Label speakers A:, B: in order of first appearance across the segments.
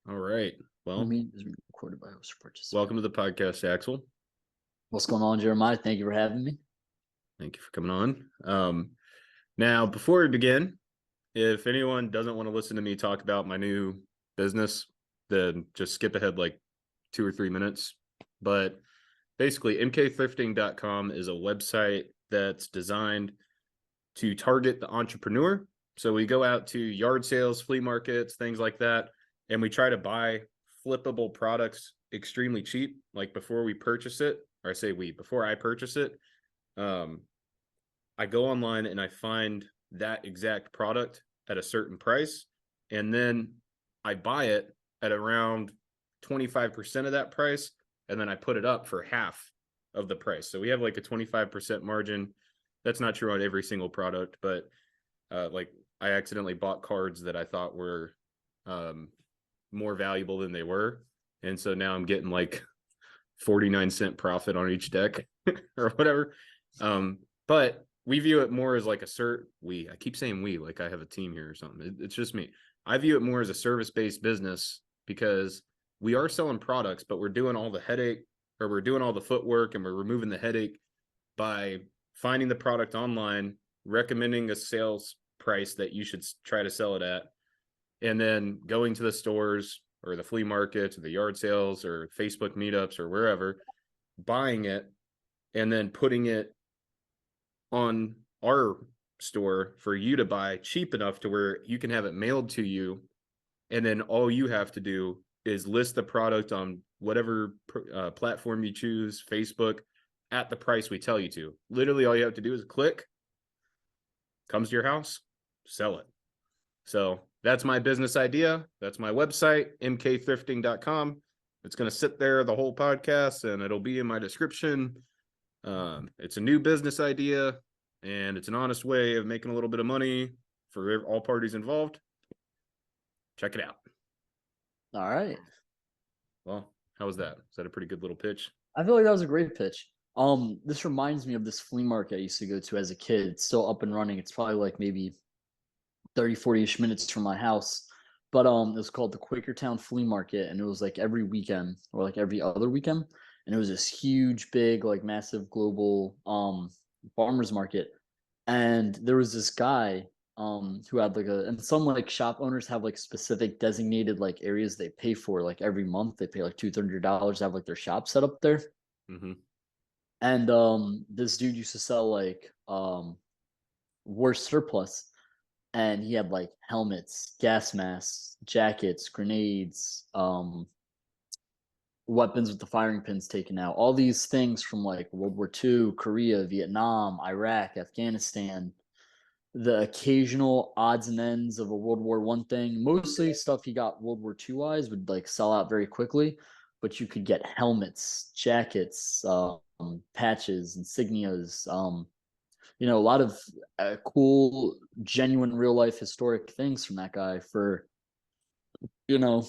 A: All right.
B: The
A: Well,
B: meeting is being recorded by host for
A: welcome
B: participation.
A: to the podcast, Axel.
B: What's going on, Jeremiah? Thank you for having me.
A: Thank you for coming on. Now, before we begin, if anyone doesn't want to listen to me talk about my new business, then just skip ahead like 2 or 3 minutes. But basically, mkthrifting.com is a website that's designed to target the entrepreneur. So we go out to yard sales, flea markets, things like that, and we try to buy flippable products extremely cheap. Like before we purchase it, or I say before I purchase it, um, I go online and I find that exact product at a certain price, and then I buy it at around 25% of that price, and then I put it up for half of the price. So we have like a 25% margin. That's not true on every single product, but like I accidentally bought cards that I thought were more valuable than they were. And so now I'm getting like 49-cent profit on each deck or whatever. But we view it more as like I keep saying we, like I have a team here or something. It's just me. I view it more as a service-based business because we are selling products, but we're doing all the headache, or we're doing all the footwork, and we're removing the headache by finding the product online, recommending a sales price that you should try to sell it at, and then going to the stores or the flea markets or the yard sales or Facebook meetups or wherever, buying it, and then putting it on our store for you to buy cheap enough to where you can have it mailed to you. And then all you have to do is list the product on whatever platform you choose, Facebook, at the price we tell you to. Literally, all you have to do is click, comes to your house, sell it. So that's my business idea. That's my website, mkthrifting.com. It's going to sit there the whole podcast, and it'll be in my description. It's a new business idea, and it's an honest way of making a little bit of money for all parties involved. Check it out.
B: All right.
A: Well, how was that? Is that a pretty good little pitch?
B: I feel like that was a great pitch. This reminds me of this flea market I used to go to as a kid. It's still up and running. It's probably like maybe 30, 40-ish minutes from my house. But it was called the Quakertown Flea Market, and it was like every weekend or like every other weekend. And it was this huge, big, like massive global farmers market. And there was this guy who had like and some like shop owners have like specific designated like areas they pay for, like every month they pay like $200 to have like their shop set up there.
A: Mm-hmm.
B: And this dude used to sell like war surplus, and he had like helmets, gas masks, jackets, grenades, weapons with the firing pins taken out, all these things from like World War II, Korea, Vietnam, Iraq, Afghanistan, the occasional odds and ends of a World War One thing. Mostly stuff he got World War II wise would like sell out very quickly, but you could get helmets, jackets, patches, insignias, a lot of cool, genuine, real life historic things from that guy for you know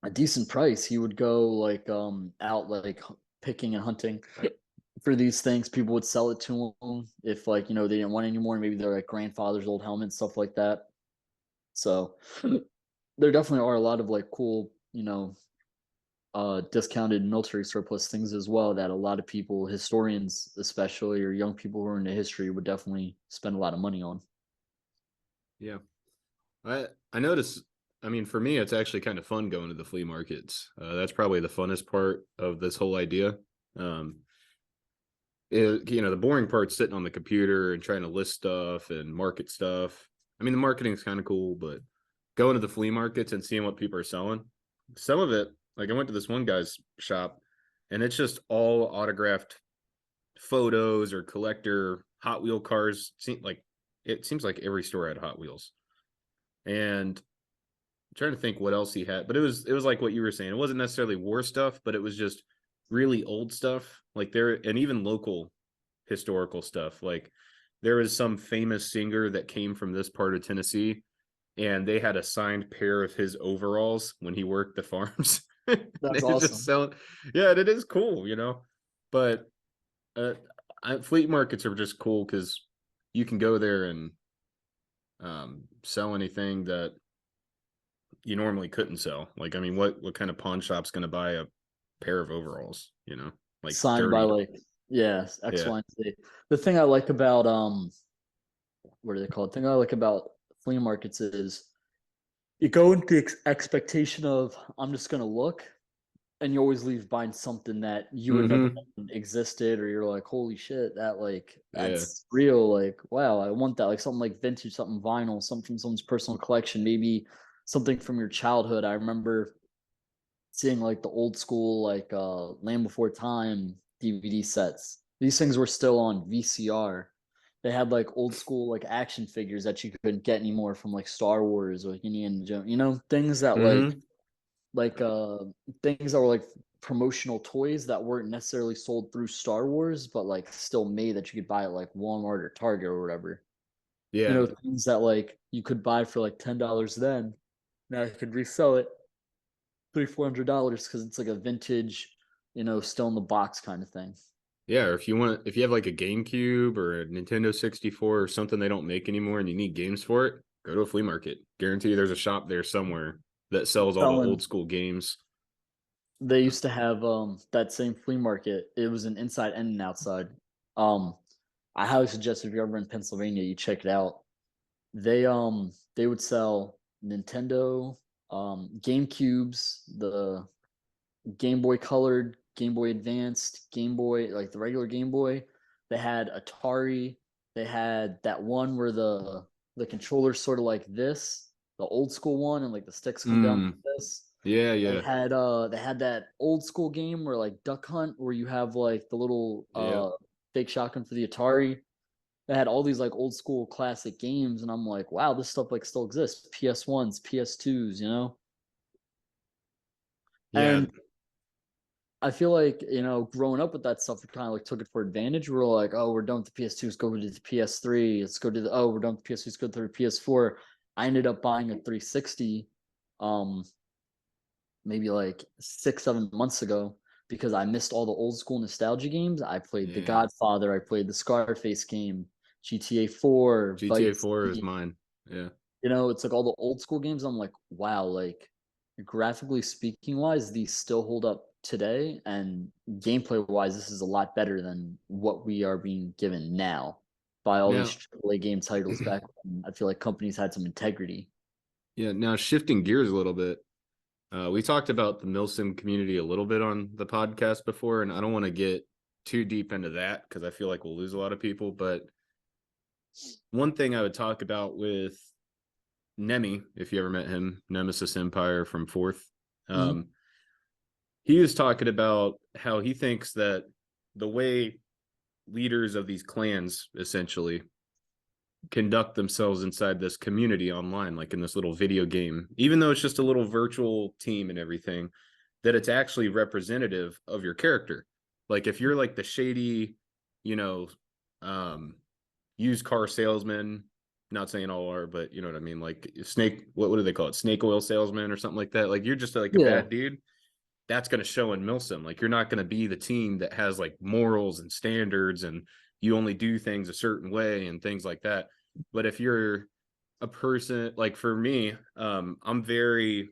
B: a decent price. He would go like out like picking and hunting for these things. People would sell it to him if like they didn't want anymore. Maybe they're like grandfather's old helmets, stuff like that. So there definitely are a lot of like cool, discounted military surplus things as well that a lot of people, historians especially, or young people who are into history, would definitely spend a lot of money on.
A: Yeah. I notice. I mean, for me, it's actually kind of fun going to the flea markets. That's probably the funnest part of this whole idea. Um, the boring part's sitting on the computer and trying to list stuff and market stuff. I mean, the marketing is kind of cool, but going to the flea markets and seeing what people are selling, some of it, like I went to this one guy's shop, and it's just all autographed photos or collector Hot Wheel cars. It seems like every store had Hot Wheels. And I'm trying to think what else he had, but it was like what you were saying. It wasn't necessarily war stuff, but it was just really old stuff. Like and even local historical stuff. Like there was some famous singer that came from this part of Tennessee, and they had a signed pair of his overalls when he worked the farms.
B: That's
A: They just
B: awesome.
A: sell it. Yeah, it is cool. But uh, flea markets are just cool because you can go there and sell anything that you normally couldn't sell. Like, I mean, what kind of pawn shop's going to buy a pair of overalls, like
B: Signed by
A: dirty?
B: like, yeah, X,
A: Yeah.
B: Y, and Z. The thing I like about what are they called? The thing I like about flea markets is you go into the expectation of I'm just gonna look, and you always leave buying something that you would never
A: Mm-hmm.
B: known existed, or you're like, holy shit, that like
A: Yeah.
B: that's real. Like, wow, I want that. Like something like vintage, something vinyl, something from someone's personal collection, maybe something from your childhood. I remember seeing like the old school like Land Before Time DVD sets. These things were still on VCR. They had like old school like action figures that you couldn't get anymore from like Star Wars or like Indiana Jones. Things that
A: Mm-hmm.
B: like things that were like promotional toys that weren't necessarily sold through Star Wars, but like still made that you could buy at like Walmart or Target or whatever.
A: Yeah.
B: Things that like you could buy for like $10 then. Now you could resell it $300-400 because it's like a vintage, still in the box kind of thing.
A: Yeah. Or if you have like a GameCube or a Nintendo 64 or something they don't make anymore and you need games for it, go to a flea market. Guarantee you there's a shop there somewhere that sells all the old
B: Selling,
A: school games.
B: they used to have that same flea market. It was an inside and an outside. Um, I highly suggest if you're ever in Pennsylvania, you check it out. They would sell Nintendo, GameCubes, the Game Boy Colored, Game Boy Advanced, Game Boy, like the regular Game Boy. They had Atari. They had that one where the controller's sort of like this, the old school one, and like the sticks come down
A: Mm.
B: like this.
A: Yeah, yeah.
B: They had that old school game where like Duck Hunt, where you have like the little
A: Yep.
B: fake shotgun for the Atari. They had all these like old school classic games, and I'm like, wow, this stuff like still exists. PS1s, PS2s.
A: Yeah.
B: And I feel like, growing up with that stuff, we kind of like took it for advantage. We are like, oh, we're done with the PS2, let's go to the PS3. Let's go to we're done with the PS2, let's go to the PS4. I ended up buying a 360 um maybe like 6-7 months ago because I missed all the old school nostalgia games. I played The
A: Yeah.
B: Godfather, I played the Scarface game, GTA 4,
A: GTA
B: Vice
A: 4 is
B: City.
A: mine. Yeah.
B: It's like all the old school games. I'm like, wow, like graphically speaking wise, these still hold up today, and gameplay wise, this is a lot better than what we are being given now by all these
A: Now,
B: AAA game titles back when I feel like companies had some integrity.
A: yeah, now shifting gears a little bit. We talked about the Milsim community a little bit on the podcast before, and I don't want to get too deep into that because I feel like we'll lose a lot of people. But one thing I would talk about with Nemi, if you ever met him, Nemesis Empire from Fourth,
B: Mm-hmm.
A: um, he was talking about how he thinks that the way leaders of these clans essentially conduct themselves inside this community online, like in this little video game, even though it's just a little virtual team and everything, that it's actually representative of your character. Like if you're like the shady, you know, um, used car salesman, not saying all are, but you know what I mean? Like snake, what do they call it? Snake oil salesman or something like that. Like you're just like a
B: Yeah.
A: bad dude. That's going to show in Milsim. Like you're not going to be the team that has like morals and standards and you only do things a certain way and things like that. But if you're a person like for me, I'm very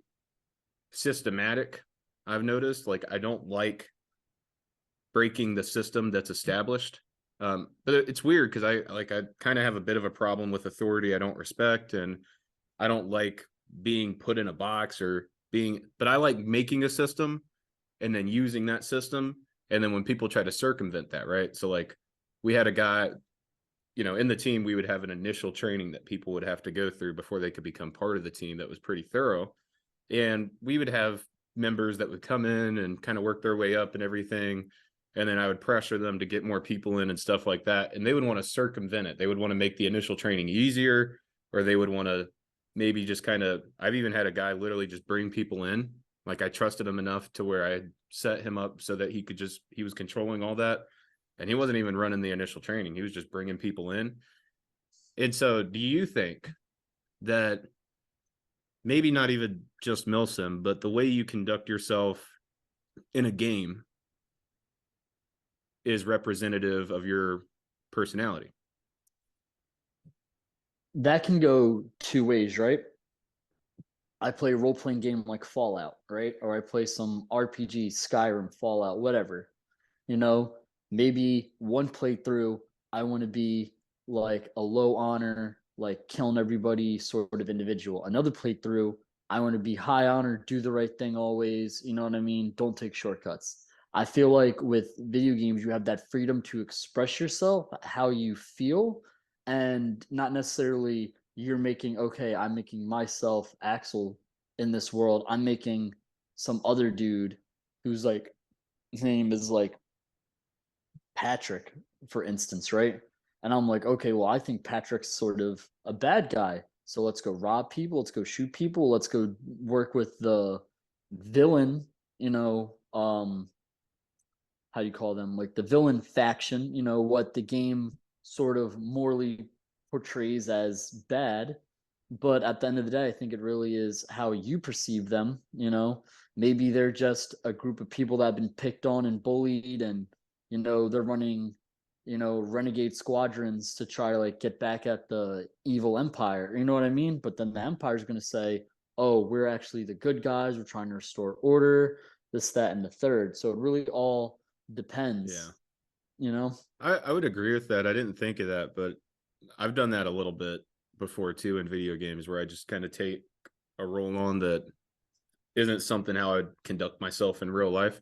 A: systematic. I've noticed like I don't like breaking the system that's established. But it's weird because I kind of have a bit of a problem with authority I don't respect, and I don't like being put in a box or being. But I like making a system and then using that system, and then when people try to circumvent that, right? So like we had a guy, in the team, we would have an initial training that people would have to go through before they could become part of the team that was pretty thorough. And we would have members that would come in and kind of work their way up and everything. And then I would pressure them to get more people in and stuff like that. And they would want to circumvent it. They would want to make the initial training easier, or they would want to maybe just kind of, I've even had a guy literally just bring people in. Like I trusted him enough to where I set him up so that he was controlling all that. And he wasn't even running the initial training. He was just bringing people in. And so do you think that maybe not even just Milsim, but the way you conduct yourself in a game is representative of your personality?
B: That can go two ways, right? I play a role playing game like Fallout, right? Or I play some RPG, Skyrim, Fallout, whatever. You know, maybe one playthrough, I want to be like a low honor, like killing everybody sort of individual. Another playthrough, I want to be high honor, do the right thing always. You know what I mean? Don't take shortcuts. I feel like with video games, you have that freedom to express yourself, how you feel, and not necessarily you're making, okay, I'm making myself Axel in this world. I'm making some other dude who's like, his name is like Patrick, for instance, right? And I'm like, okay, well, I think Patrick's sort of a bad guy. So let's go rob people. Let's go shoot people. Let's go work with the villain, how do you call them? Like the villain faction, what the game sort of morally portrays as bad. But at the end of the day, I think it really is how you perceive them. Maybe they're just a group of people that have been picked on and bullied, and they're running, renegade squadrons to try to like get back at the evil empire. You know what I mean? But then the empire is going to say, "Oh, we're actually the good guys. We're trying to restore order. This, that, and the third." So it really all depends.
A: Yeah. I would agree with that. I didn't think of that, but I've done that a little bit before too in video games, where I just kind of take a role on that isn't something how I'd conduct myself in real life.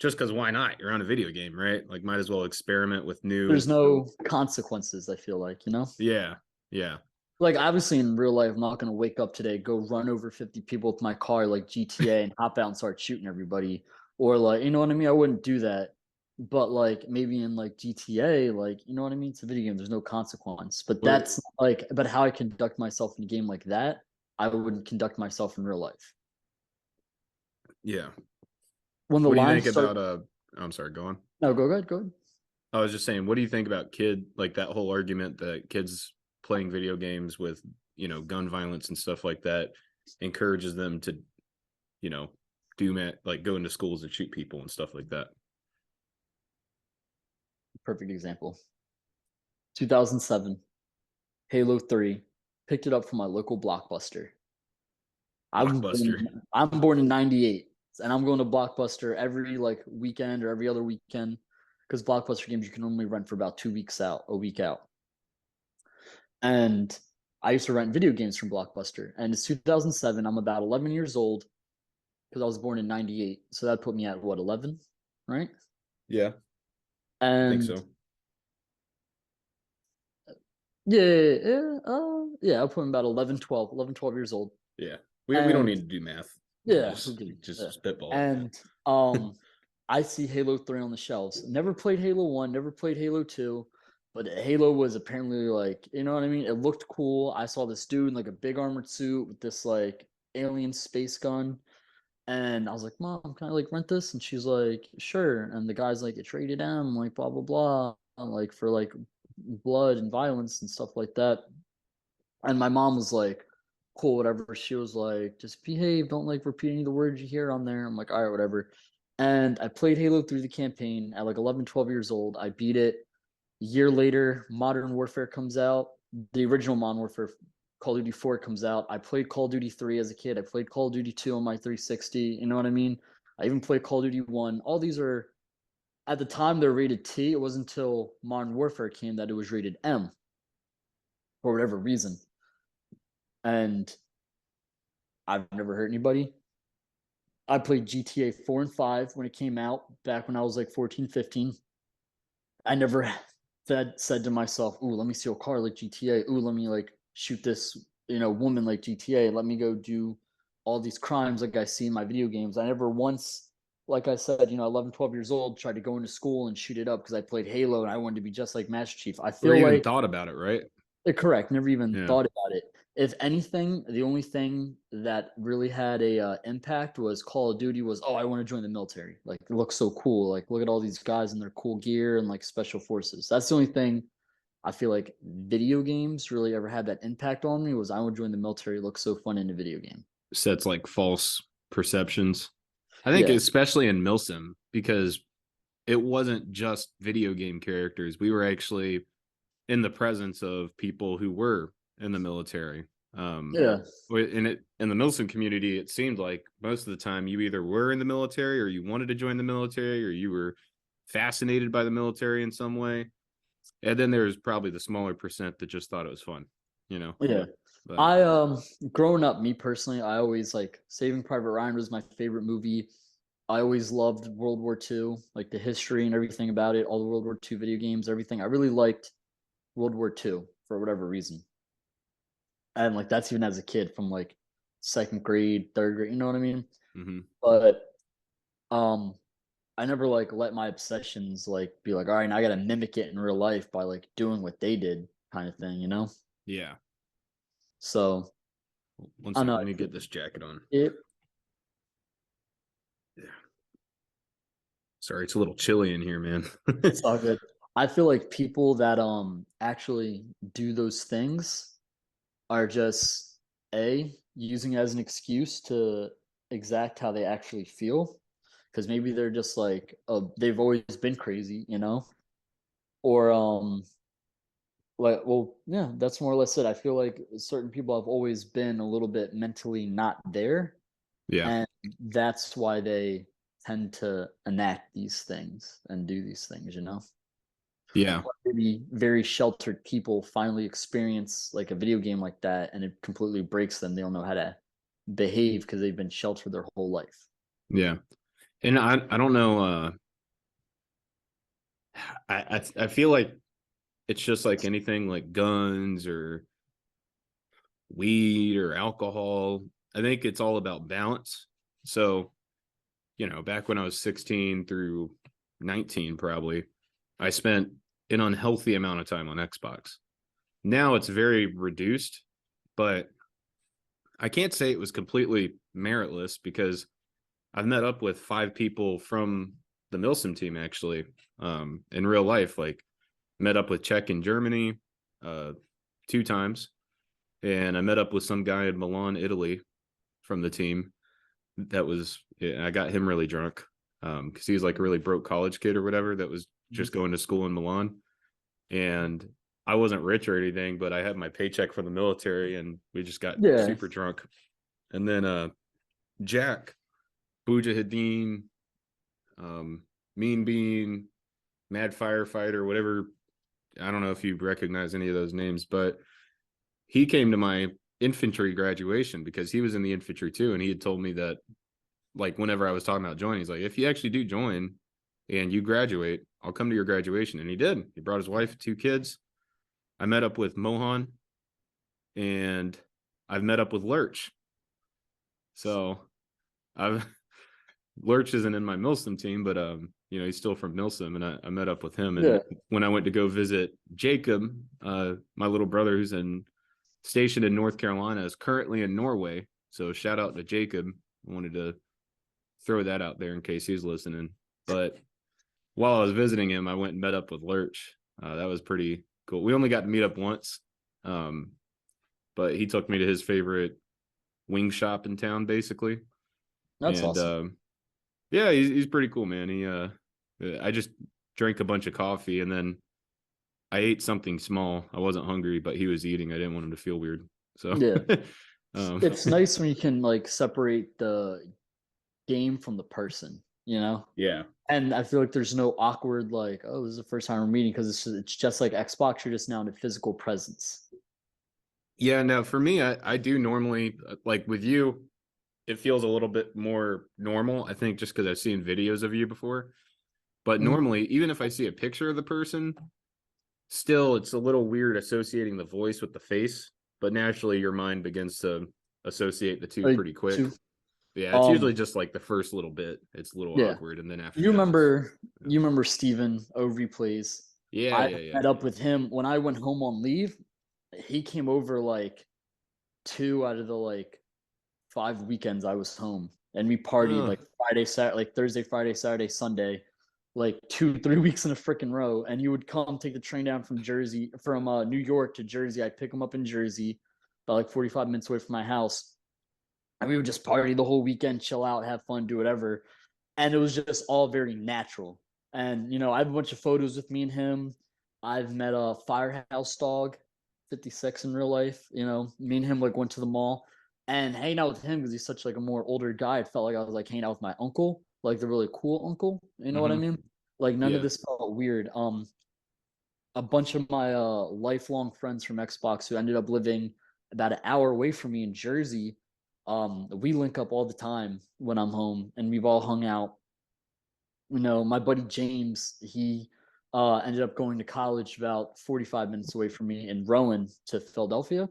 A: Just because why not? You're on a video game, right? Like, might as well experiment with new.
B: There's no consequences, I feel like.
A: Yeah, yeah,
B: Like obviously in real life, I'm not gonna wake up today, go run over 50 people with my car like GTA and hop out and start shooting everybody. Or like, you know what I mean? I wouldn't do that. But like maybe in like GTA, like you know what I mean? It's a video game, there's no consequence. But
A: Well,
B: that's like but how I conduct myself in a game like that, I wouldn't conduct myself in real life.
A: yeah.
B: When the
A: What do you
B: lines
A: think
B: start.
A: about I'm sorry, go on.
B: No, go ahead, go ahead.
A: I was just saying, what do you think about like that whole argument that kids playing video games with, gun violence and stuff like that encourages them to, you know, like go into schools and shoot people and stuff like that?
B: Perfect example. 2007, Halo 3, picked it up from my local Blockbuster.
A: Blockbuster.
B: I'm born in '98, and I'm going to Blockbuster every like weekend or every other weekend because Blockbuster games you can only rent for about 2 weeks out, a week out. And I used to rent video games from Blockbuster. And it's 2007. I'm about 11 years old because I was born in '98, so that put me at what, 11, right?
A: Yeah, I think
B: And
A: so.
B: yeah, I'll put me about 11, 12 years old.
A: Yeah. We don't
B: And
A: need to do math. We can
B: yeah, who gives?
A: just
B: Yeah.
A: spitball it.
B: And I see Halo 3 on the shelves. Never played Halo 1, never played Halo 2, but Halo was apparently like, you know what I mean? It looked cool. I saw this dude in like a big armored suit with this like alien space gun. And I was like, Mom, can I like rent this? And she's like, sure. And the guy's like, it's rated M, like blah blah blah, like for like blood and violence and stuff like that. And my mom was like, cool, whatever. She was like, just behave, don't like repeat any of the words you hear on there. I'm like, all right, whatever. And I played Halo through the campaign at like 11, 12 years old. I beat it. A year later, Modern Warfare comes out. The original Modern Warfare, Call of Duty 4 comes out. I played Call of Duty 3 as a kid. I played Call of Duty 2 on my 360. You know what I mean? I even played Call of Duty 1. All these are, at the time, they're rated T. It wasn't until Modern Warfare came that it was rated M for whatever reason. And I've never hurt anybody. I played GTA 4 and 5 when it came out back when I was like 14, 15. I never said to myself, ooh, let me steal a car like GTA. Ooh, let me like shoot this, woman like GTA. Let me go do all these crimes like I see in my video games. I never once, like I said, 11, 12 years old, tried to go into school and shoot it up because I played Halo and I wanted to be just like Master Chief. I
A: Or
B: feel
A: even
B: like
A: thought about it, right?
B: correct. Never even
A: Yeah.
B: thought about it. If anything, the only thing that really had a impact was Call of Duty. Was, oh, I want to join the military. Like it looks so cool. Like look at all these guys in their cool gear and like special forces. That's the only thing I feel like video games really ever had that impact on me. Was I want to join the military. It looks so fun in a video game.
A: Sets like false perceptions. I think
B: Yeah,
A: especially in Milsim, because it wasn't just video game characters. We were actually in the presence of people who were in the military.
B: Yeah.
A: In the Milsim community, it seemed like most of the time you either were in the military or you wanted to join the military or you were fascinated by the military in some way. And then there's probably the smaller percent that just thought it was fun, you know.
B: Yeah.
A: But
B: I growing up, me personally, I always like Saving Private Ryan was my favorite movie. I always loved World War II, like the history and everything about it, all the World War II video games, everything. I really liked World War II for whatever reason. And like that's even as a kid from like second grade, third grade, you know what I mean?
A: mhm.
B: But um I never like let my obsessions like be like, all right, now I gotta mimic it in real life by like doing what they did kind of thing, you know?
A: Yeah.
B: So
A: One
B: I don't
A: second,
B: know.
A: let me get this jacket on.
B: It
A: Yeah. Sorry, it's a little chilly in here, man.
B: It's all good. I feel like people that actually do those things are just using it as an excuse to exact how they actually feel because maybe they're just like they've always been crazy, you know? Or like well, yeah, that's more or less it. I feel like certain people have always been a little bit mentally not there
A: Yeah.
B: and that's why they tend to enact these things and do these things, you know?
A: Yeah.
B: Maybe very sheltered people finally experience like a video game like that and it completely breaks them. They don't know how to behave because they've been sheltered their whole life.
A: Yeah. And I don't know, I feel like it's just like anything like guns or weed or alcohol. I think it's all about balance. So, back when I was 16 through 19, probably, I spent an unhealthy amount of time on Xbox. Now it's very reduced, but I can't say it was completely meritless because I've met up with 5 people from the Milsim team actually, in real life. Like, met up with Czech in Germany, 2 times, and I met up with some guy in Milan, Italy, from the team. I got him really drunk because he was like a really broke college kid or whatever that was just going to school in Milan. And I wasn't rich or anything, but I had my paycheck from the military, and we just got
B: Yeah.
A: super drunk. And then Jack, Mujahideen, Mean Bean, Mad Firefighter, whatever. I don't know if you recognize any of those names, but he came to my infantry graduation because he was in the infantry too. And he had told me that, like, whenever I was talking about joining, he's like, if you actually do join and you graduate, I'll come to your graduation. And he did. He brought his wife, 2 kids. I met up with Mohan, and I've met up with Lurch. So I've Lurch isn't in my Milsim team, but he's still from Milsim, and I met up with him.
B: Yeah.
A: And when I went to go visit Jacob, my little brother who's stationed in North Carolina, is currently in Norway. So shout out to Jacob. I wanted to throw that out there in case he's listening. But while I was visiting him, I went and met up with Lurch. That was pretty cool. We only got to meet up once, but he took me to his favorite wing shop in town, basically.
B: That's
A: And
B: awesome.
A: yeah, he's pretty cool, man. I just drank a bunch of coffee and then I ate something small. I wasn't hungry, but he was eating. I didn't want him to feel weird. So,
B: Yeah.
A: um,
B: It's nice when you can like separate the game from the person, you know?
A: yeah,
B: And I feel like there's no awkward like, oh, this is the first time we're meeting because it's just like Xbox. You're just now in a physical presence.
A: yeah. Now for me, I do normally, like with you, it feels a little bit more normal. I think just because I've seen videos of you before. But
B: Mhm.
A: normally, even if I see a picture of the person, still it's a little weird associating the voice with the face. But naturally, your mind begins to associate the two
B: Like
A: pretty quick.
B: two.
A: Yeah, it's
B: Um,
A: usually just like the first little bit. It's a little
B: yeah.
A: awkward, and then after
B: You
A: that, it's
B: remember
A: yeah,
B: you remember Steven over plays.
A: yeah,
B: I
A: yeah, yeah.
B: met up with him when I went home on leave. He came over like 2 out of the like 5 weekends I was home, and we partied
A: Oh,
B: like Friday, Saturday, like Thursday, Friday, Saturday, Sunday, like 2, 3 weeks in a freaking row. And he would come take the train down from Jersey, from New York to Jersey. I'd pick him up in Jersey, about like 45 minutes away from my house, and we would just party the whole weekend, chill out, have fun, do whatever. And it was just all very natural. And I have a bunch of photos with me and him. I've met a Firehouse Dog. 56 in real life. Me and him like went to the mall and hanging out with him because he's such like a more older guy. It felt like I was like hanging out with my uncle, like the really cool uncle. You know what I
A: Hmm.
B: mean? Like none of
A: Yeah.
B: this felt weird. A bunch of my lifelong friends from Xbox who ended up living about an hour away from me in Jersey. We link up all the time when I'm home, and we've all hung out. My buddy James, he ended up going to college about 45 minutes away from me in Rowan to Philadelphia.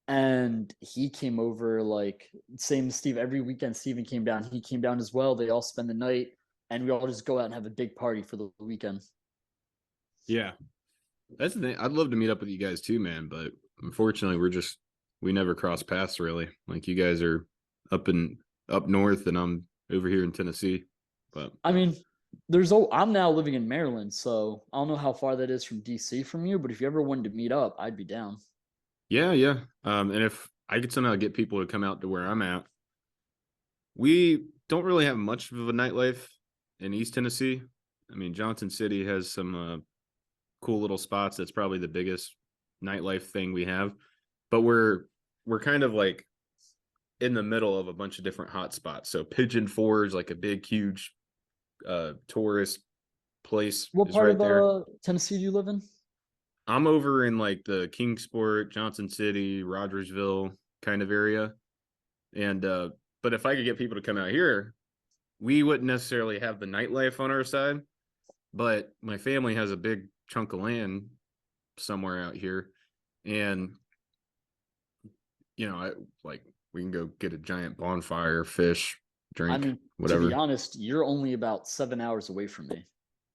B: And he came over like same as Steve. Every weekend Steven came down. He came down as well. They all spend the night and we all just go out and have a big party for the weekend.
A: Yeah. That's the thing. I'd love to meet up with you guys too, man. But unfortunately, we never cross paths really. Like you guys are up north, and I'm over here in Tennessee. But
B: I mean, I'm now living in Maryland, so I don't know how far that is from DC from you, but if you ever wanted to meet up, I'd be down.
A: yeah, yeah. And if I could somehow get people to come out to where I'm at, we don't really have much of a nightlife in East Tennessee. I mean, Johnson City has some cool little spots. That's probably the biggest nightlife thing we have. But we're kind of like in the middle of a bunch of different hot spots. So Pigeon Forge, like a big, huge tourist place,
B: What
A: is
B: part
A: right
B: of
A: there.
B: Tennessee do you live in?
A: I'm over in like the Kingsport, Johnson City, Rogersville kind of area. And but if I could get people to come out here, we wouldn't necessarily have the nightlife on our side, but my family has a big chunk of land somewhere out here. And I like we can go get a giant bonfire, fish,
B: I
A: drink,
B: mean, to be
A: whatever.
B: honest, you're only about 7 hours away from me.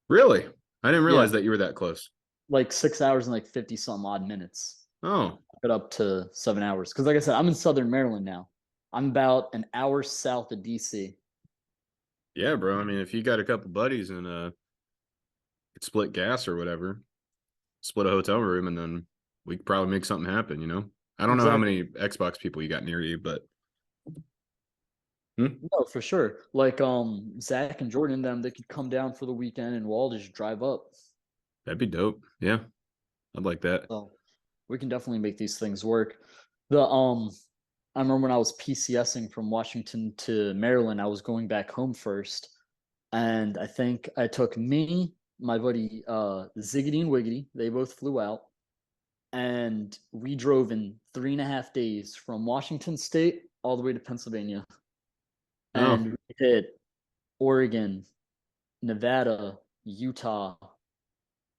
A: Really? I didn't
B: Yeah,
A: realize that you were that close.
B: like 6 hours and like 50 some odd minutes.
A: Oh,
B: But up to 7 hours. Because like I said, I'm in Southern Maryland now. I'm about an hour south of DC.
A: yeah, bro. I mean, if you got a couple buddies and could split gas or whatever, split a hotel room, and then we could probably make something happen. I don't know how
B: Exactly.
A: many Xbox people you got near you, but hmm,
B: No, for sure. Like Zach and Jordan and them, they could come down for the weekend and we'll all just drive up.
A: that'd be dope. Yeah, I'd like that.
B: So we can definitely make these things work. The I remember when I was PCSing from Washington to Maryland, I was going back home first. And I think I took me, my buddy Ziggity and Wiggity, they both flew out. And we drove in 3.5 days from Washington State all the way to Pennsylvania.
A: Oh,
B: And we hit Oregon, Nevada, Utah,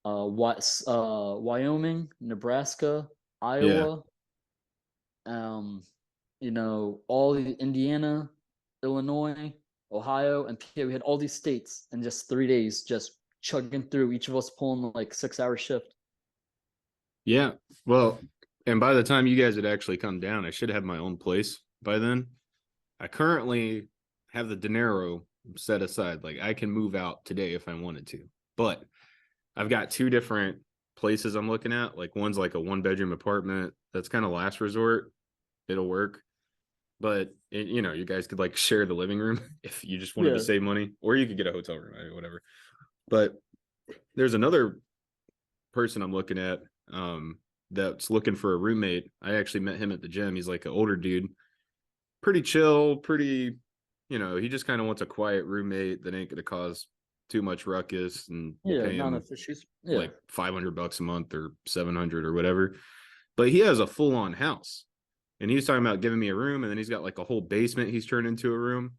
B: Wyoming, Nebraska,
A: yeah,
B: Iowa, all the Indiana, Illinois, Ohio, and PA. We had all these states in just 3 days, just chugging through. Each of us pulling like 6 hour shift.
A: yeah. Well, and by the time you guys had actually come down, I should have my own place by then. I currently have the dinero set aside. Like I can move out today if I wanted to, but I've got two different places I'm looking at. Like one's like a 1 bedroom apartment. That's kind of last resort. It'll work. But you guys could like share the living room if you just wanted to
B: Yeah,
A: save money, or you could get a hotel room, whatever. But there's another person I'm looking at that's looking for a roommate. I actually met him at the gym. He's like an older dude, pretty chill, pretty, he just kind of wants a quiet roommate that ain't gonna cause too much ruckus, and we'll
B: yeah,
A: pay
B: not
A: him
B: enough issues. Yeah,
A: like $500 a month or 700 or whatever. But he has a full on house, and he's talking about giving me a room, and then he's got like a whole basement he's turned into a room.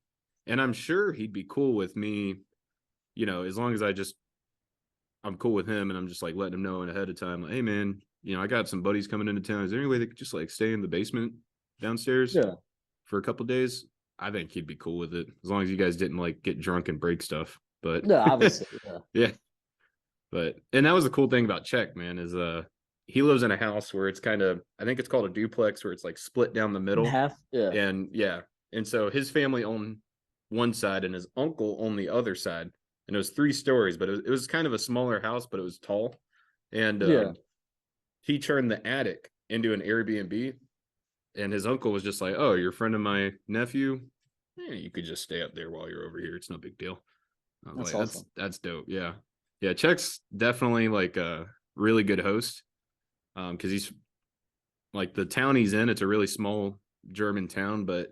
A: And I'm sure he'd be cool with me, as long as I'm cool with him, and I'm just like letting him know ahead of time, like, hey man, I got some buddies coming into town. Is there any way they could just like stay in the basement downstairs
B: yeah,
A: for a couple days? I think he'd be cool with it, as long as you guys didn't like get drunk and break stuff. But
B: yeah. Obviously, yeah.
A: yeah, and that was the cool thing about Czech, man, is he lives in a house where it's kind of, I think it's called a duplex, where it's like split down the
B: In
A: middle.
B: half, yeah,
A: And yeah, and so his family owned one side and his uncle owned the other side, and it was 3 stories, but it was kind of a smaller house, but it was tall. And
B: yeah.
A: he turned the attic into an Airbnb, and his uncle was just like, oh, you're a friend of my nephew, you could just stay up there while you're over here, it's no big deal. I was
B: That's
A: like, that's
B: awesome.
A: that's dope. Yeah, Czech's definitely like a really good host, because he's like the town he's in, it's a really small German town, but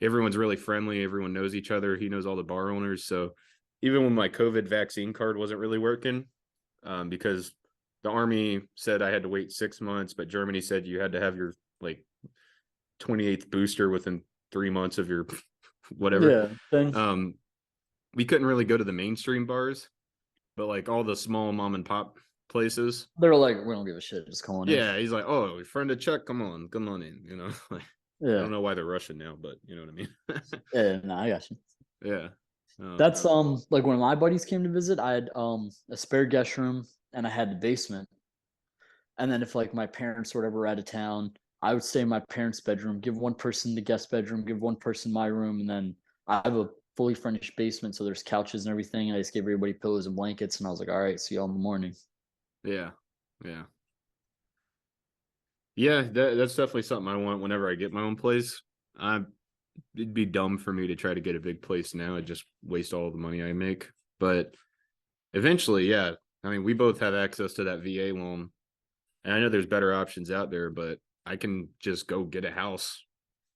A: everyone's really friendly. Everyone knows each other. He knows all the bar owners. So even when my COVID vaccine card wasn't really working, because the army said I had to wait 6 months, but Germany said you had to have your like 28th booster within 3 months of your whatever.
B: Yeah. Thing.
A: We couldn't really go to the mainstream bars, but like all the small mom and pop places.
B: They're like, we don't give a shit. Just calling in.
A: Yeah, he's like, oh, your friend of Chuck, come on in. Like I
B: Yeah.
A: don't know why they're Russian now, but you know what I mean.
B: Yeah. No, I got you.
A: Yeah.
B: That's like when my buddies came to visit, I had a spare guest room and I had the basement. And then if like my parents or whatever were out of town, I would stay in my parents' bedroom, give one person the guest bedroom, give one person my room, and then I have a fully furnished basement, so there's couches and everything. And I just gave everybody pillows and blankets, and I was like, all right, see y'all in the morning.
A: Yeah. Yeah. Yeah, that's definitely something I want whenever I get my own place. I It'd be dumb for me to try to get a big place now. I'd just waste all the money I make. But eventually, yeah. I mean, we both have access to that VA loan. And I know there's better options out there, but I can just go get a house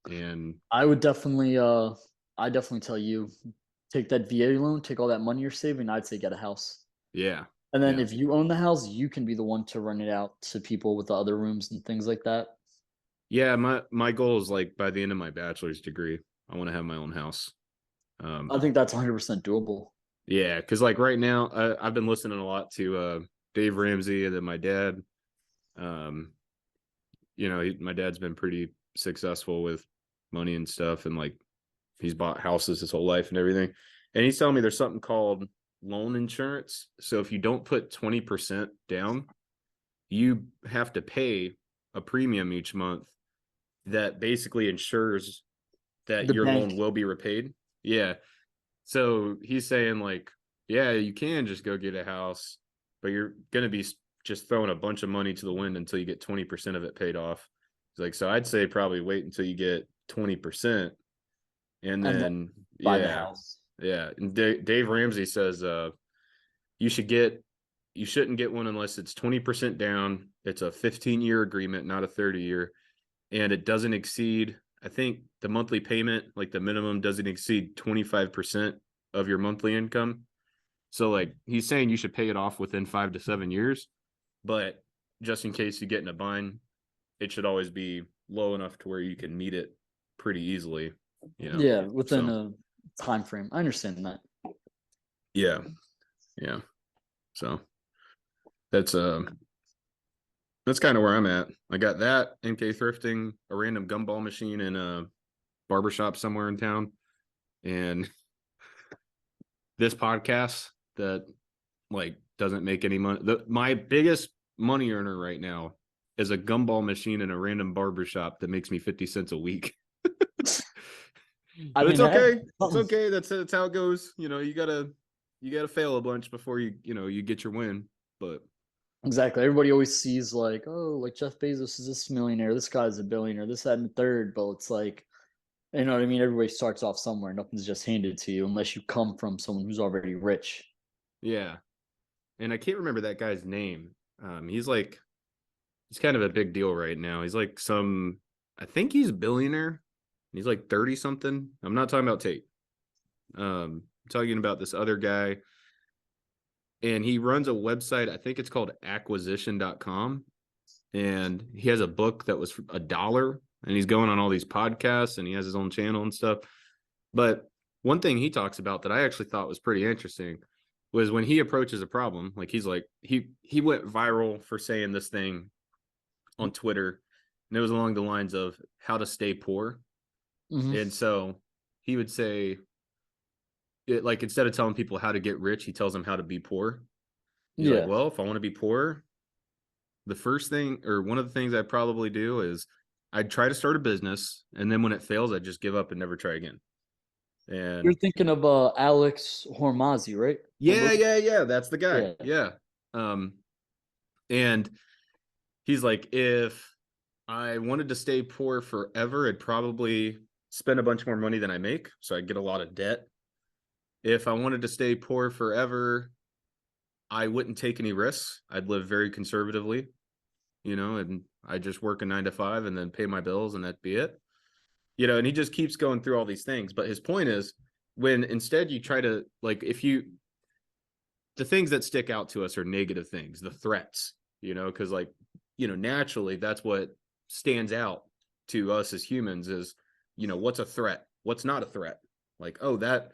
A: and
B: I would I definitely tell you, take that VA loan, take all that money you're saving. I'd say get a house.
A: yeah.
B: And then
A: Yeah.
B: if you own the house, you can be the one to rent it out to people with the other rooms and things like that.
A: Yeah, my goal is like by the end of my bachelor's degree, I want to have my own house.
B: I think that's 100% doable.
A: Yeah, because like right now, I've been listening a lot to Dave Ramsey and then my dad. Um, my dad's been pretty successful with money and stuff, and like he's bought houses his whole life and everything. And he's telling me there's something called loan insurance. So if you don't put 20% down, you have to pay a premium each month that basically ensures that
B: The
A: your loan
B: bank.
A: will be repaid. Yeah. So he's saying like, yeah, you can just go get a house, but you're going to be just throwing a bunch of money to the wind until you get 20% of it paid off. He's like, so I'd say probably wait until you get 20%. And
B: And then
A: then,
B: buy the
A: yeah,
B: house.
A: yeah. And Dave Ramsey says, you shouldn't get one unless it's 20% down. It's a 15-year agreement, not a 30-year. And it doesn't exceed, I think the monthly payment, like the minimum doesn't exceed 25% of your monthly income. So like he's saying you should pay it off within 5 to 7 years, but just in case you get in a bind, it should always be low enough to where you can meet it pretty easily, you know.
B: Yeah, within
A: So
B: a time frame. I understand that.
A: yeah, yeah. So that's that's kind of where I'm at. I got that, MK thrifting, a random gumball machine in a barbershop somewhere in town, and this podcast that like doesn't make any money. My biggest money earner right now is a gumball machine in a random barbershop that makes me 50 cents a week.
B: I
A: But it's
B: mean, hey,
A: okay. It's
B: something.
A: okay. That's how it goes. You gotta fail a bunch before you get your win. But
B: Exactly. Everybody always sees like, oh, like Jeff Bezos is this millionaire, this guy's a billionaire, this, that, and the third. But it's like, you know what I mean? Everybody starts off somewhere. Nothing's just handed to you unless you come from someone who's already rich.
A: yeah. And I can't remember that guy's name. He's kind of a big deal right now. He's like I think he's a billionaire. He's like 30 something. I'm not talking about Tate. I'm talking about this other guy. And he runs a website. I think it's called acquisition.com. And he has a book that was $1. And he's going on all these podcasts and he has his own channel and stuff. But one thing he talks about that I actually thought was pretty interesting was when he approaches a problem, like he's like, he went viral for saying this thing on Twitter, and it was along the lines of how to stay poor.
B: Mm-hmm.
A: And so he would say, like, instead of telling people how to get rich, he tells them how to be poor. He's like,
B: Yeah.
A: well, if I want to be poor, the first thing or one of the things I'd probably do is I'd try to start a business. And then when it fails, I'd just give up and never try again.
B: You're
A: And
B: thinking of Alex Hormazi, right?
A: yeah, yeah, yeah, that's the guy.
B: Yeah.
A: Yeah. Um, and he's like, if I wanted to stay poor forever, I'd probably spend a bunch more money than I make. So I'd get a lot of debt. If I wanted to stay poor forever, I wouldn't take any risks. I'd live very conservatively, and I just work a 9 to 5 and then pay my bills and that'd be it. You know, and he just keeps going through all these things. But his point is, when instead you try to, like, the things that stick out to us are negative things, the threats, you know, because, like, you know, naturally that's what stands out to us as humans is, you know, what's a threat? What's not a threat? Like, oh, that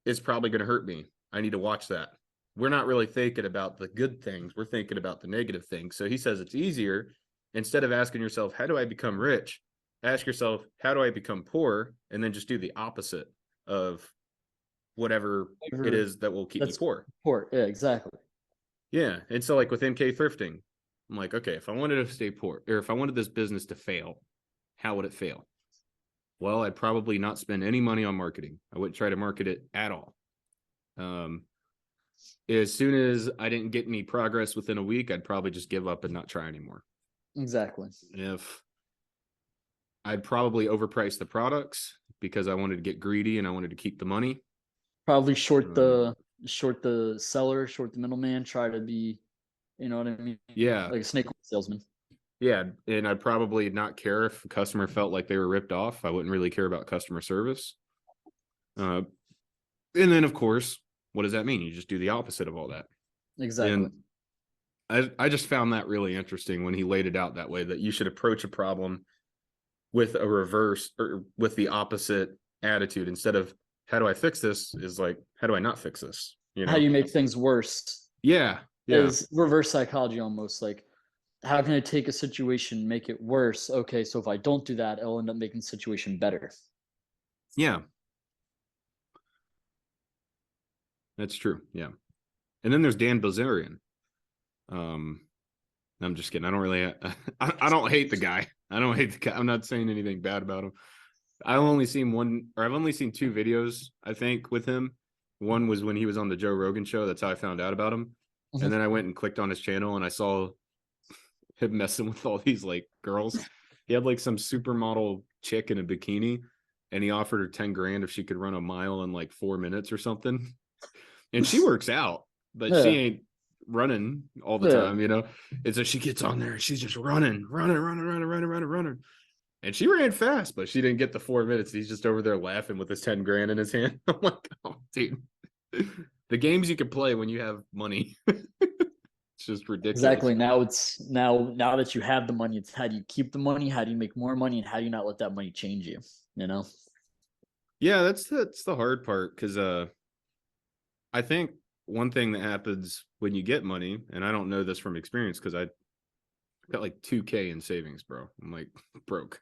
A: is probably going to hurt me. I need to watch that. We're not really thinking about the good things. We're thinking about the negative things. So he says it's easier, instead of asking yourself, how do I become rich? Ask yourself, how do I become poor? And then just do the opposite of whatever it
B: Whatever-
A: is that will keep me
B: That's
A: poor.
B: poor. Yeah, exactly.
A: Yeah. And so, like with MK thrifting, I'm like, okay, if I wanted to stay poor, or if I wanted this business to fail, how would it fail? Well, I'd probably not spend any money on marketing. I wouldn't try to market it at all. Um, as soon as I didn't get any progress within a week, I'd probably just give up and not try anymore.
B: Exactly.
A: If I'd probably overprice the products because I wanted to get greedy and I wanted to keep the money.
B: Probably
A: Um,
B: short the seller, short the middleman, try to be, you know what I mean?
A: yeah.
B: Like a snake salesman.
A: Yeah. And I'd probably not care if a customer felt like they were ripped off. I wouldn't really care about customer service. And then, of course, what does that mean? You just do the opposite of all that.
B: Exactly.
A: And I just found that really interesting when he laid it out that way, that you should approach a problem with a reverse or with the opposite attitude. Instead of how do I fix this, is like, how do I not fix this? You
B: How do
A: know?
B: you make things worse?
A: Yeah. Yeah.
B: Is reverse psychology almost like how can I take a situation, make it worse? Okay, so if I don't do that, it'll end up making the situation better.
A: Yeah. That's true. Yeah. And then there's Dan Bilzerian. Um, I'm just kidding. I don't really, I don't hate the guy. I don't hate the guy. I'm not saying anything bad about him. I've only seen one, or I've only seen two videos, I think, with him. One was when he was on the Joe Rogan show. That's how I found out about him. And then I went and clicked on his channel and I saw him messing with all these like girls. He had like some supermodel chick in a bikini and he offered her 10 grand if she could run a mile in like 4 minutes or something. And she works out, but she
B: Yeah,
A: ain't running all the
B: yeah.
A: time, you know? And so she gets on there and she's just running. And she ran fast, but she didn't get the 4 minutes. He's just over there laughing with his 10 grand in his hand. I'm like, oh, dude. The games you can play when you have money. It's just ridiculous.
B: Exactly. Now it's now that you have the money, it's how do you keep the money, how do you make more money, and how do you not let that money change you? You know?
A: Yeah, that's the hard part because I think one thing that happens when you get money, and I don't know this from experience because I got like 2K in savings, bro. I'm like broke.